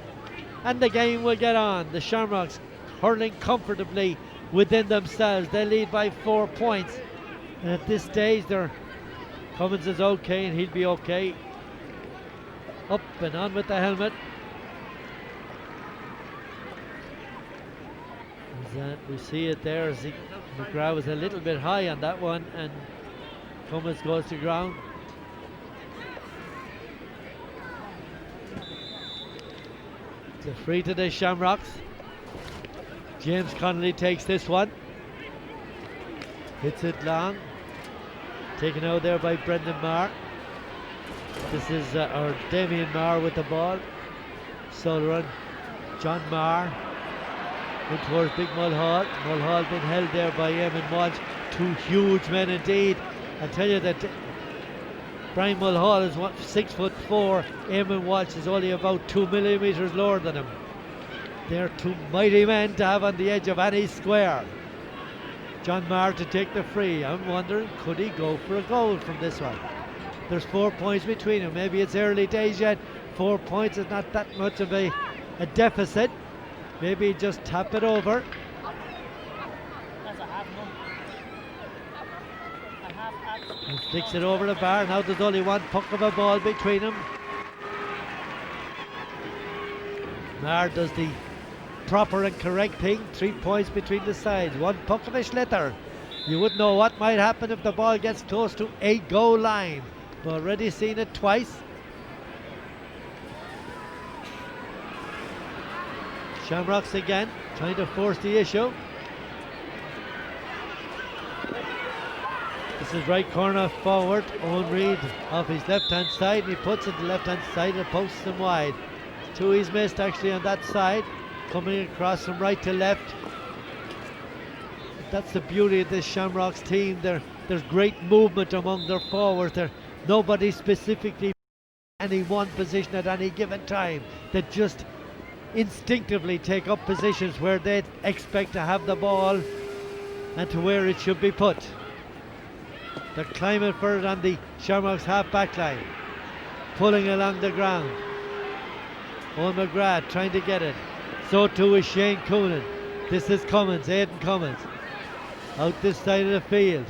and the game will get on. The Shamrocks hurling comfortably within themselves. They lead by 4 points, and at this stage Cummins is okay, and he'll be okay. Up and on with the helmet. We see it there as McGrath was a little bit high on that one, and Cummins goes to ground. It's a free to the Shamrocks. James Connolly takes this one. Hits it long. Taken out there by Brendan Maher. This is Damien Maher with the ball. Solo run. John Maher in towards Big Mulhall. Mulhall been held there by Eamon Walsh. 2 huge men indeed. I tell you that Brian Mulhall is 6'4". Eamon Walsh is only about 2 millimetres lower than him. They're 2 mighty men to have on the edge of any square. John Maher to take the free. I'm wondering, could he go for a goal from this one? There's 4 points between them. Maybe it's early days yet. 4 points is not that much of a deficit. Maybe just tap it over. And flicks it over the bar. Now there's only 1 puck of a ball between them. Maher does the proper and correct thing. 3 points between the sides. 1 puck of a sliotar. You wouldn't know what might happen if the ball gets close to a goal line. We've already seen it twice. Shamrocks again, trying to force the issue. This is right corner forward. Owen Reid off his left hand side, and he puts it to the left hand side and posts them wide. 2 he's missed actually on that side, coming across from right to left. That's the beauty of this Shamrocks team. There's great movement among their forwards. Nobody specifically in any one position at any given time. They just instinctively take up positions where they expect to have the ball and to where it should be put. They're climbing for it on the Shamrocks half back line, pulling along the ground. Owen McGrath trying to get it. So too is Shane Coonan. This is Cummins, Aidan Cummins, out this side of the field.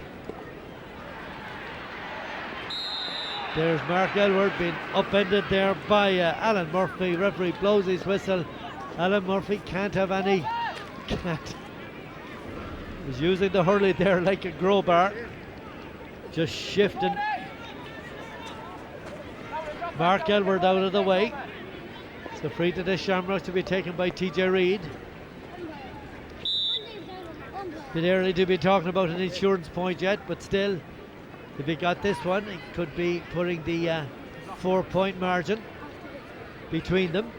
There's Mark Elward being upended there by Alan Murphy. Referee blows his whistle Alan Murphy can't have any. Can't. He's using the hurley there like a crowbar. Just shifting Mark Elward out of the way. It's the free to the Shamrocks to be taken by TJ Reid. Bit early to be talking about an insurance point yet, but still, if he got this one, it could be putting the 4-point margin between them.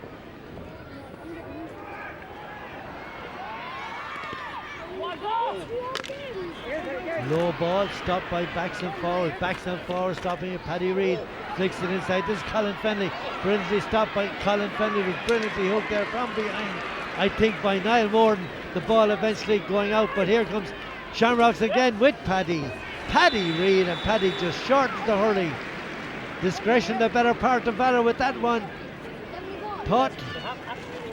Low ball stopped by Baxton forward. Baxton forward stopping it. Paddy Reid flicks it inside. This is Colin Fenley. Brilliantly stopped by Colin Fenley. Was brilliantly hooked there from behind. I think by Niall Morden. The ball eventually going out, but here comes Shamrocks again with Paddy. Paddy Reid, and Paddy just shortens the hurley. Discretion the better part of valor with that one. Thought,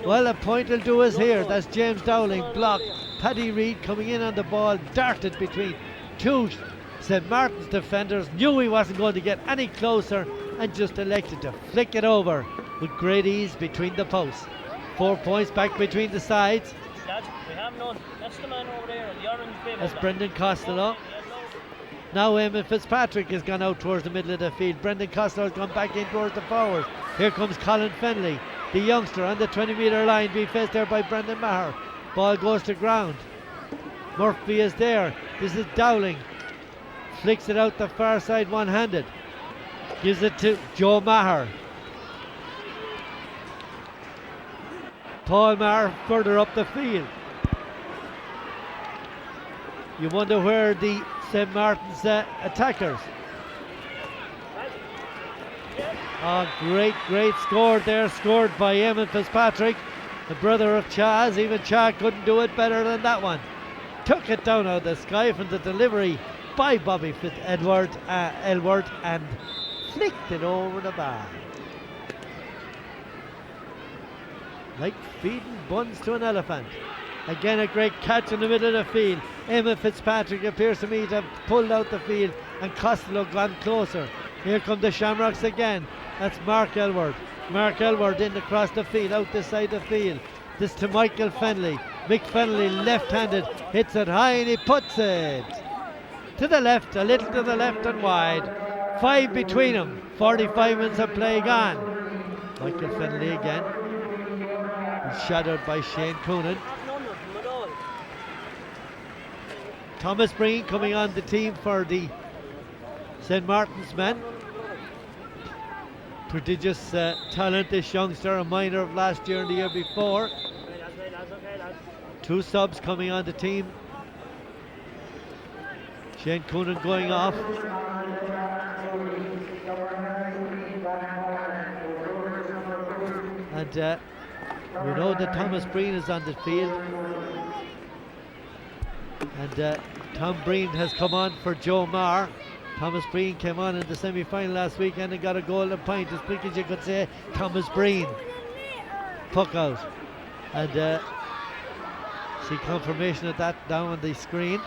well, a point will do us here. That's James Dowling blocked. Paddy Reid coming in on the ball, darted between two St. Martin's defenders, knew he wasn't going to get any closer and just elected to flick it over with great ease between the posts. 4 points back between the sides. We have none. That's the man over there, the orange bib. That's Brendan Costello. Now Eamon Fitzpatrick has gone out towards the middle of the field. Brendan Costello has gone back in towards the forwards. Here comes Colin Fenley, the youngster on the 20-metre line, being faced there by Brendan Maher. Ball goes to ground. Murphy is there. This is Dowling. Flicks it out the far side one-handed. Gives it to Joe Maher. Paul Maher further up the field. You wonder where the St. Martin's attackers. Oh, great score there, scored by Eamon Fitzpatrick, the brother of Chaz. Even Chaz couldn't do it better than that one. Took it down out of the sky from the delivery by Bobby Elward and flicked it over the bar. Like feeding buns to an elephant. Again, a great catch in the middle of the field. Eamon Fitzpatrick appears to me to have pulled out the field, and Costello gone closer. Here come the Shamrocks again. That's Mark Elward. Mark Elward in across the field, out this side of the field. This to Michael Fenley. Mick Fenley, left-handed, hits it high and he puts it to the left, a little to the left and wide. 5 between them. 45 minutes of play gone. Michael Fenley again. He's shadowed by Shane Coonan. Thomas Breen coming on the team for the St. Martin's men. Prodigious talent, this youngster, a minor of last year and the year before. 2 subs coming on the team. Shane Coonan going off. And we know that Thomas Breen is on the field. And Tom Breen has come on for Joe Maher. Thomas Breen came on in the semi-final last weekend and got a golden point. As quick as you could say, Thomas Breen. Puck out. And see confirmation of that down on the screen.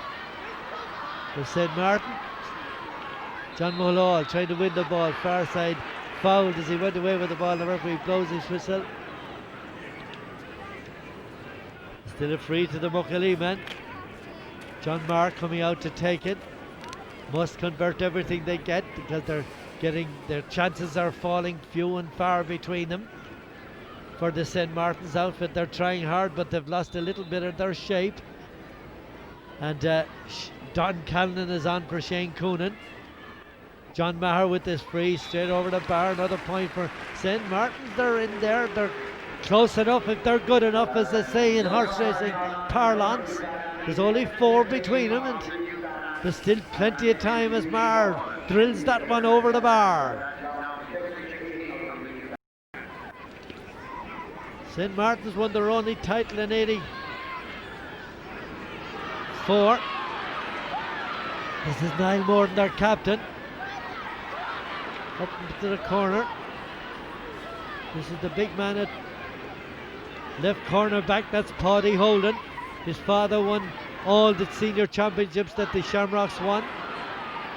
For St. Martin. John Mulhall trying to win the ball. Far side fouled as he went away with the ball. The referee blows his whistle. Still a free to the Muckalee men. John Maher coming out to take it. Must convert everything they get because their chances are falling few and far between them. For the St. Martin's outfit, they're trying hard, but they've lost a little bit of their shape. And Don Callan is on for Shane Coonan. John Maher with this free straight over the bar. Another point for St. Martin's. They're in there. They're close enough if they're good enough, as they say in horse racing parlance. There's only 4 between them, and there's still plenty of time as Maher drills that one over the bar. St. Martin's won their only title in '84. This is Niall Morden, their captain. Up into the corner. This is the big man at left corner back. That's Paddy Holden. His father won all the senior championships that the Shamrocks won.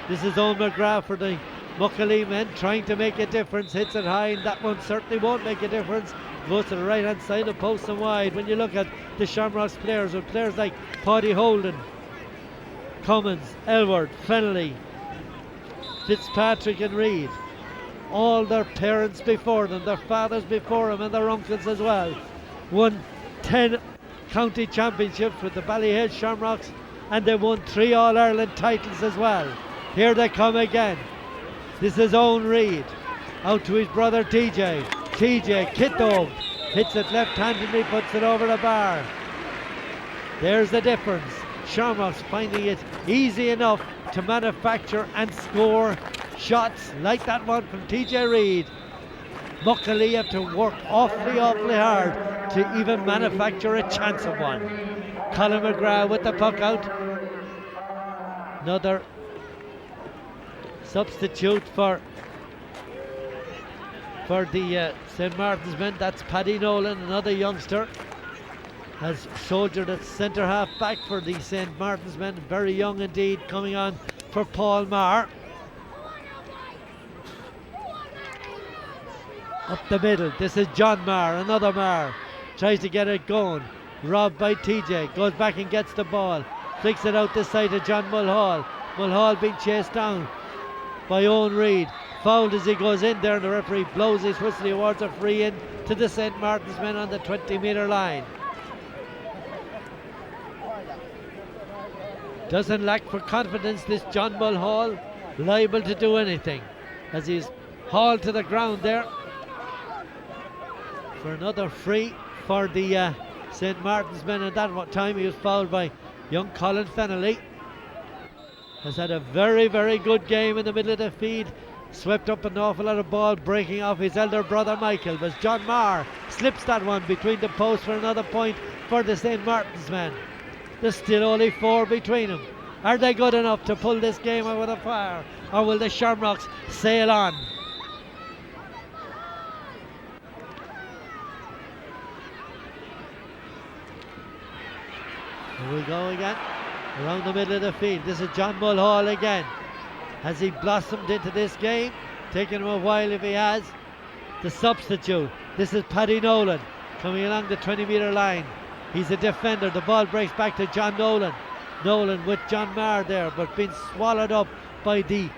This is Owen McGrath for the Muckalee men, trying to make a difference. Hits it high, and that one certainly won't make a difference. goes to the right hand side of post and wide. When you look at the Shamrocks players, with players like Paddy Holden, Cummins, Elward, Fennelly, Fitzpatrick and Reid, all their parents before them, their fathers before them, and their uncles as well, won 10 county championships with the Ballyhale Shamrocks, and they won 3 All-Ireland titles as well. Here they come again. This is Owen Reid, out to his brother TJ. TJ, Kitto, hits it left-handedly, puts it over the bar. There's the difference. Shamrocks finding it easy enough to manufacture and score shots like that one from TJ Reid. Muckley have to work awfully hard to even manufacture a chance of one. Colin McGrath with the puck out. Another substitute for the St. Martin's men. That's Paddy Nolan, another youngster, has soldiered at centre half back for the St. Martin's men. Very young indeed, coming on for Paul Marr. Up the middle, this is John Marr, another Marr, tries to get it going, robbed by TJ, goes back and gets the ball, flicks it out this side to John Mulhall. Mulhall being chased down by Owen Reid, fouled as he goes in there, and the referee blows his whistle. He awards a free in to the St. Martin's men on the 20-metre line. Doesn't lack for confidence, this John Mulhall, liable to do anything as he's hauled to the ground there for another free for the St. Martin's men. At that time he was fouled by young Colin Fennelly. Has had a very good game in the middle of the feed, swept up an awful lot of ball, breaking off his elder brother Michael, but John Marr slips that one between the posts for another point for the St. Martin's men. There's still only 4 between them. Are they good enough to pull this game out with a fire, or will the Shamrocks sail on? Here we go again, around the middle of the field. This is John Mulhall again. Has he blossomed into this game? Taking him a while if he has. The substitute, this is Paddy Nolan, coming along the 20-metre line. He's a defender. The ball breaks back to John Nolan. Nolan with John Marr there, but being swallowed up by the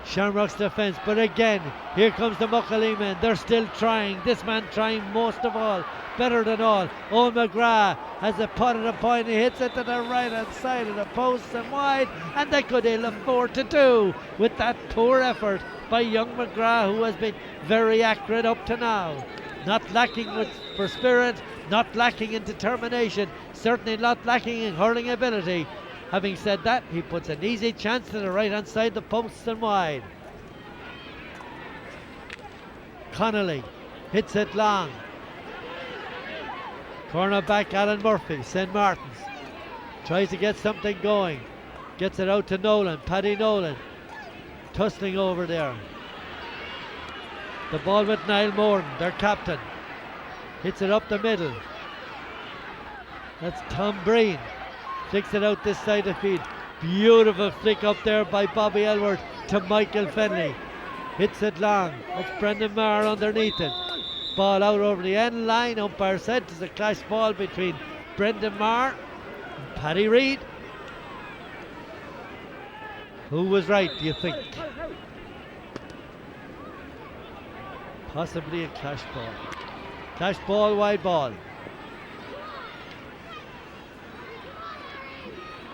Shamrocks defence. But again, here comes the Muckley men. They're still trying. This man trying most of all, better than all. Owen McGrath has a putt at a point. He hits it to the right hand side of the post and wide, and they could ill afford to do with that poor effort by young McGrath, who has been very accurate up to now. Not lacking for spirit, not lacking in determination, certainly not lacking in hurling ability. Having said that, he puts an easy chance to the right hand side, the posts and wide. Connolly hits it long. Cornerback Alan Murphy, St. Martin's, tries to get something going, gets it out to Nolan, Paddy Nolan, tussling over there. The ball with Niall Moran, their captain, hits it up the middle. That's Tom Breen, flicks it out this side of the field. Beautiful flick up there by Bobby Elward to Michael Fennelly. Hits it long. That's Brendan Marr underneath it. Ball out over the end line. Umpire said it's a clash ball between Brendan Marr and Paddy Reid. Who was right, do you think? Possibly a clash ball. Clash ball, wide ball.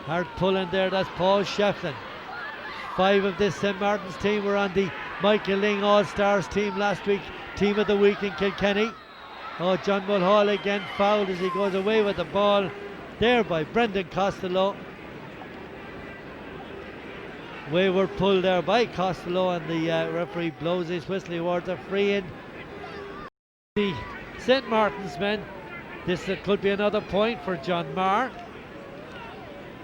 Hard pulling there, that's Paul Shefflin. 5 of this St. Martin's team were on the Michael Ling All-Stars team last week, team of the week in Kilkenny. Oh, John Mulhall again fouled as he goes away with the ball there by Brendan Costello. Wayward pull there by Costello, and the referee blows his whistle. He awards a free in. The St. Martin's men, this could be another point for John Marr.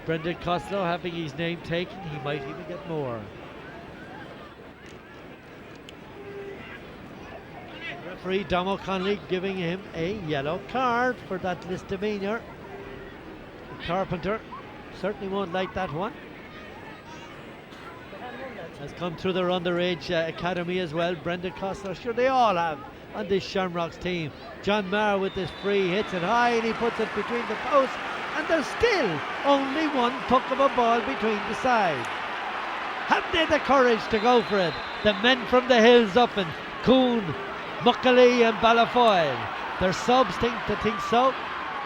Brendan Costello having his name taken, he might even get more. Referee Dom O'Connelly giving him a yellow card for that misdemeanour. Carpenter certainly won't like that one. Has come through their underage academy as well. Brendan Costello, sure they all have on this Shamrocks team. John Maher with this free hits it high and he puts it between the posts, and there's still only one puck of a ball between the sides. Have they the courage to go for it? The men from the hills up in Coon, Muckalee and Ballyhale. Their subs think so,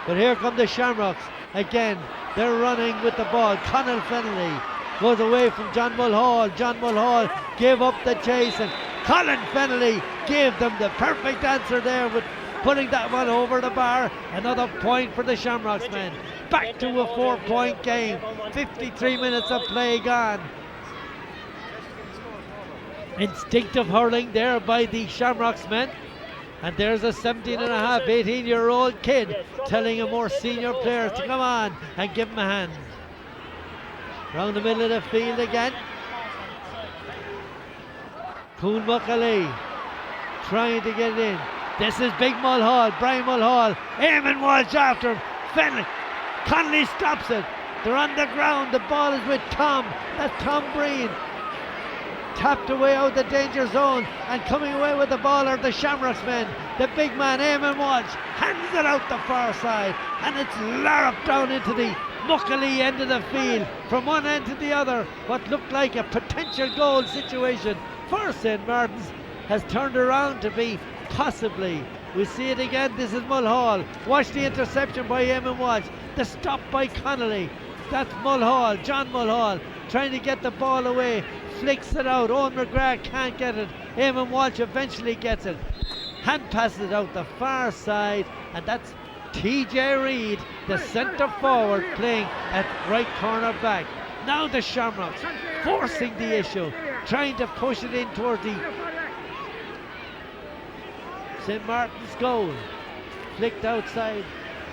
but here come the Shamrocks again. They're running with the ball. Conall Fennelly goes away from John Mulhall. John Mulhall gave up the chase, and Colin Fennelly gave them the perfect answer there with putting that one over the bar. Another point for the Shamrocks men. Back to a 4-point game. 53 minutes of play gone. Instinctive hurling there by the Shamrocks men. And there's a 18-year-old kid telling a more senior player to come on and give him a hand. Round the middle of the field again. Coon Muckalee trying to get it in. This is Big Mulhall, Brian Mulhall. Eamon Walsh after him. Fennelly. Connolly stops it. They're on the ground. The ball is with Tom. That's Tom Breen. Tapped away out the danger zone, and coming away with the ball are the Shamrocks men. The big man, Eamon Walsh, hands it out the far side, and it's larruped down into the Muckalee end of the field. From one end to the other, what looked like a potential goal situation for St. Martin's has turned around to be possibly. We see it again. This is Mulhall. Watch the interception by Eamon Walsh. The stop by Connolly. That's Mulhall, John Mulhall, trying to get the ball away. Flicks it out. Owen McGrath can't get it. Eamon Walsh eventually gets it. Hand passes it out the far side, and that's TJ Reid, the centre forward, playing at right corner back. Now the Shamrocks forcing the issue, trying to push it in towards the St. Martin's goal. Flicked outside.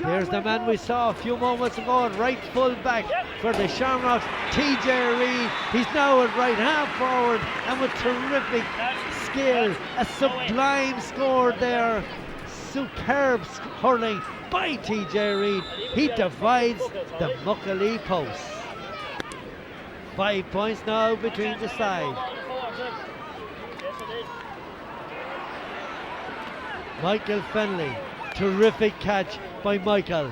There's the man we saw a few moments ago, right full back for the Shamrocks, TJ Reid. He's now at right half forward, and with terrific skill, a sublime score there. Superb hurling by TJ Reid. He divides the Muckalee post. 5 points now between the sides. Michael Fennelly, terrific catch by Michael.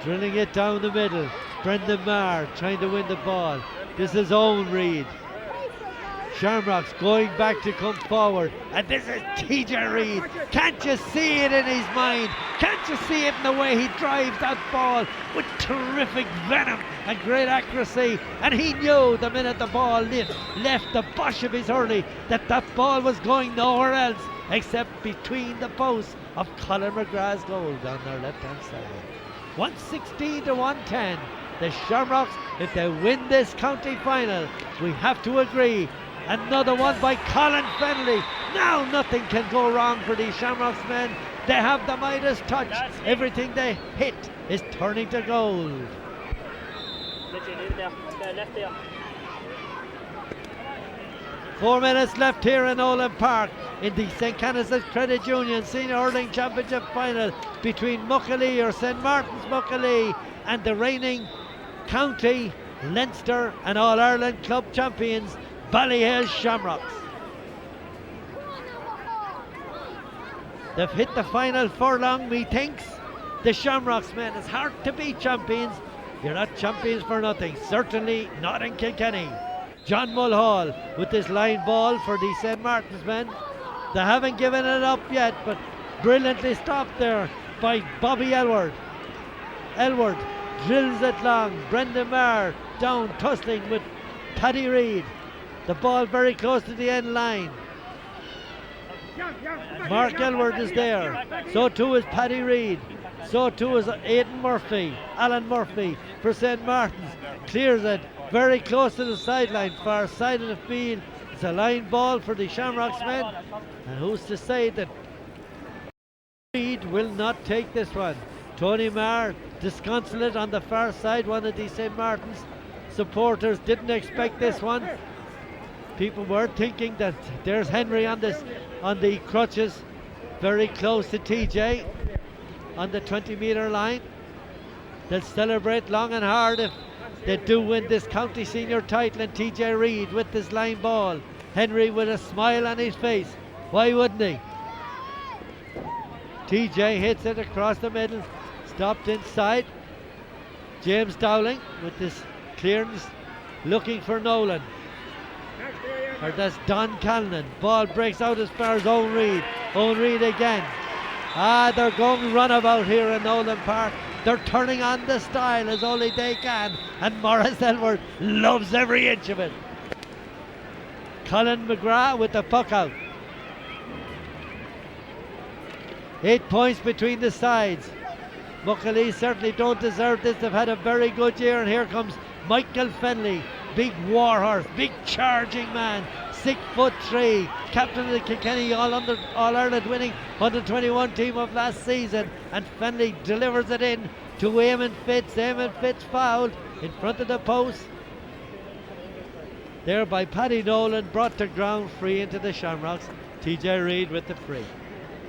Drilling it down the middle. Brendan Maher trying to win the ball. This is Owen Reid. Shamrocks going back to come forward, and this is TJ Reid. Can't you see it in his mind? Can't you see it in the way he drives that ball with terrific venom and great accuracy? And he knew the minute the ball left the bush of his hurley that that ball was going nowhere else except between the posts of Colin McGrath's goal down their left-hand side. 116 to 110. The Shamrocks, if they win this county final, we have to agree. Another one by Colin Fennelly. Now nothing can go wrong for these Shamrocks men. They have the Midas touch. Everything they hit is turning to gold. Left there. 4 minutes left here in Nolan Park in the St. Canice's Credit Union Senior Hurling Championship final between Muckalee, or St. Martin's Muckalee, and the reigning county, Leinster and All-Ireland club champions, Ballyhale Shamrocks. They've hit the final furlong, methinks. The Shamrocks men, it's hard to be champions. You're not champions for nothing, certainly not in Kilkenny. John Mulhall with this line ball for the St. Martin's men. They haven't given it up yet, but brilliantly stopped there by Bobby Elward. Elward drills it long. Brendan Maher down tussling with Paddy Reid. The ball very close to the end line. Mark Elward is there. So too is Paddy Reid. So too is Aidan Murphy. Alan Murphy for St. Martin's. Clears it very close to the sideline, far side of the field. It's a line ball for the Shamrocks men. And who's to say that Reid will not take this one? Tony Maher disconsolate on the far side. One of the St. Martin's supporters didn't expect this one. People were thinking that there's Henry on the crutches, very close to TJ on the 20-metre line. They'll celebrate long and hard if they do win this county senior title, and TJ Reid with this line ball. Henry with a smile on his face. Why wouldn't he? TJ hits it across the middle, stopped inside. James Dowling with this clearance, looking for Nolan. Or that's Don Callan. Ball breaks out as far as Owen Reid. Owen Reid again. They're going runabout here in Nolan Park. They're turning on the style as only they can, and Morris Elward loves every inch of it. Colin McGrath with the puck out. 8 points between the sides. Muckalee certainly don't deserve this. They've had a very good year, and here comes Michael Fenley, big warhorse, big charging man, 6'3", captain of the Kilkenny All-Ireland winning 121 team of last season, and Fenley delivers it in to Eamon Fitz. Eamon Fitz fouled in front of the post. There by Paddy Nolan, brought to ground, free into the Shamrocks. TJ Reid with the free.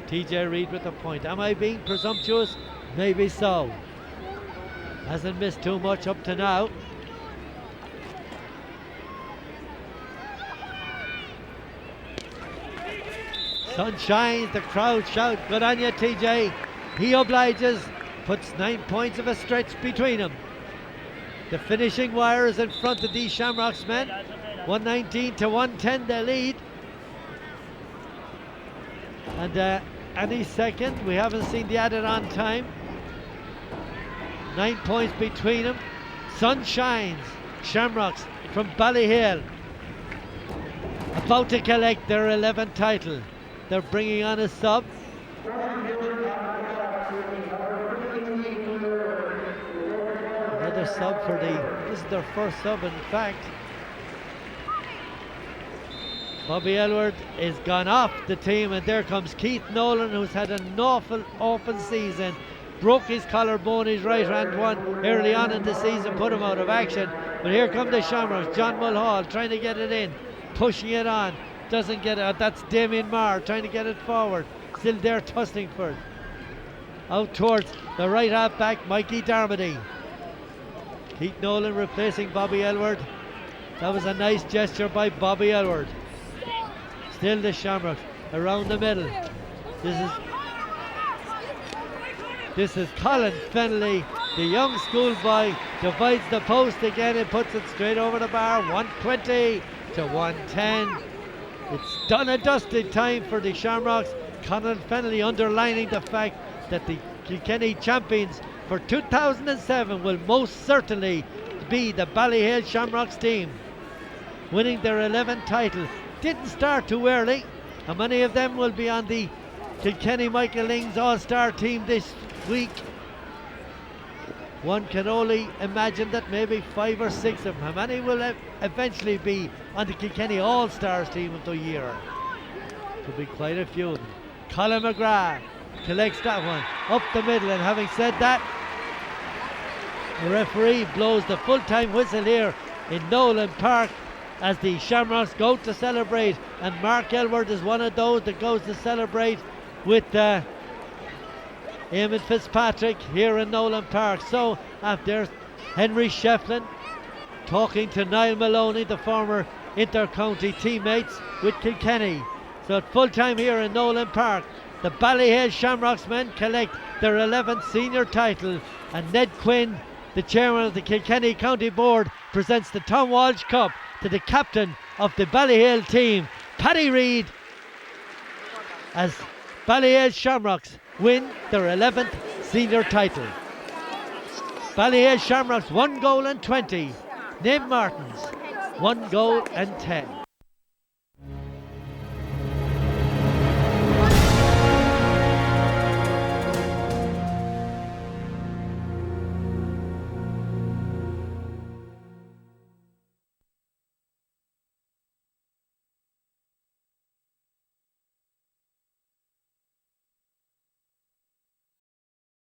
TJ Reid with the point. Am I being presumptuous? Maybe so. Hasn't missed too much up to now. Sun shines, the crowd shout, good on you TJ. He obliges, puts 9 points of a stretch between them. The finishing wire is in front of these Shamrocks men. 119 to 110 they lead. And any second, we haven't seen the added on time. 9 points between them. Sun shines. Shamrocks from Ballyhale about to collect their 11th title. They're bringing on a sub. Another sub for this is their first sub in fact. Bobby Elward is gone off the team, and there comes Keith Nolan, who's had an awful open season. Broke his collarbone, his right hand one early on in the season, put him out of action. But here come the Shamrocks. John Mulhall trying to get it in, pushing it on. Doesn't get it. That's Damien Marr trying to get it forward. Still there, Tustingford. Out towards the right half back, Mikey Darmody. Keith Nolan replacing Bobby Elward. That was a nice gesture by Bobby Elward. Still the Shamrocks around the middle. This is Colin Fennelly, the young schoolboy, divides the post again and puts it straight over the bar. 120 to 110. It's done and dusted time for the Shamrocks. Colin Fennelly underlining the fact that the Kilkenny champions for 2007 will most certainly be the Ballyhale Shamrocks team, winning their 11th title. Didn't start too early, and many of them will be on the Kilkenny Michael Ling's All-Star team this week. One can only imagine that maybe 5 or 6 of them. How many will eventually be on the Kilkenny All-Stars team of the year? Could be quite a few of them. Colin McGrath collects that one up the middle, and having said that, the referee blows the full-time whistle here in Nolan Park as the Shamrocks go to celebrate, and Mark Elward is one of those that goes to celebrate with Eamon Fitzpatrick here in Nolan Park. So after Henry Shefflin talking to Niall Maloney, the former inter-county teammates with Kilkenny. So at full time here in Nolan Park, the Ballyhale Shamrocks men collect their 11th senior title, and Ned Quinn, the chairman of the Kilkenny County Board, presents the Tom Walsh Cup to the captain of the Ballyhale team, Paddy Reid, as Ballyhale Shamrocks win their 11th senior title. Ballyhale Shamrocks 1 goal and 20. Nave Martins 1 goal and 10.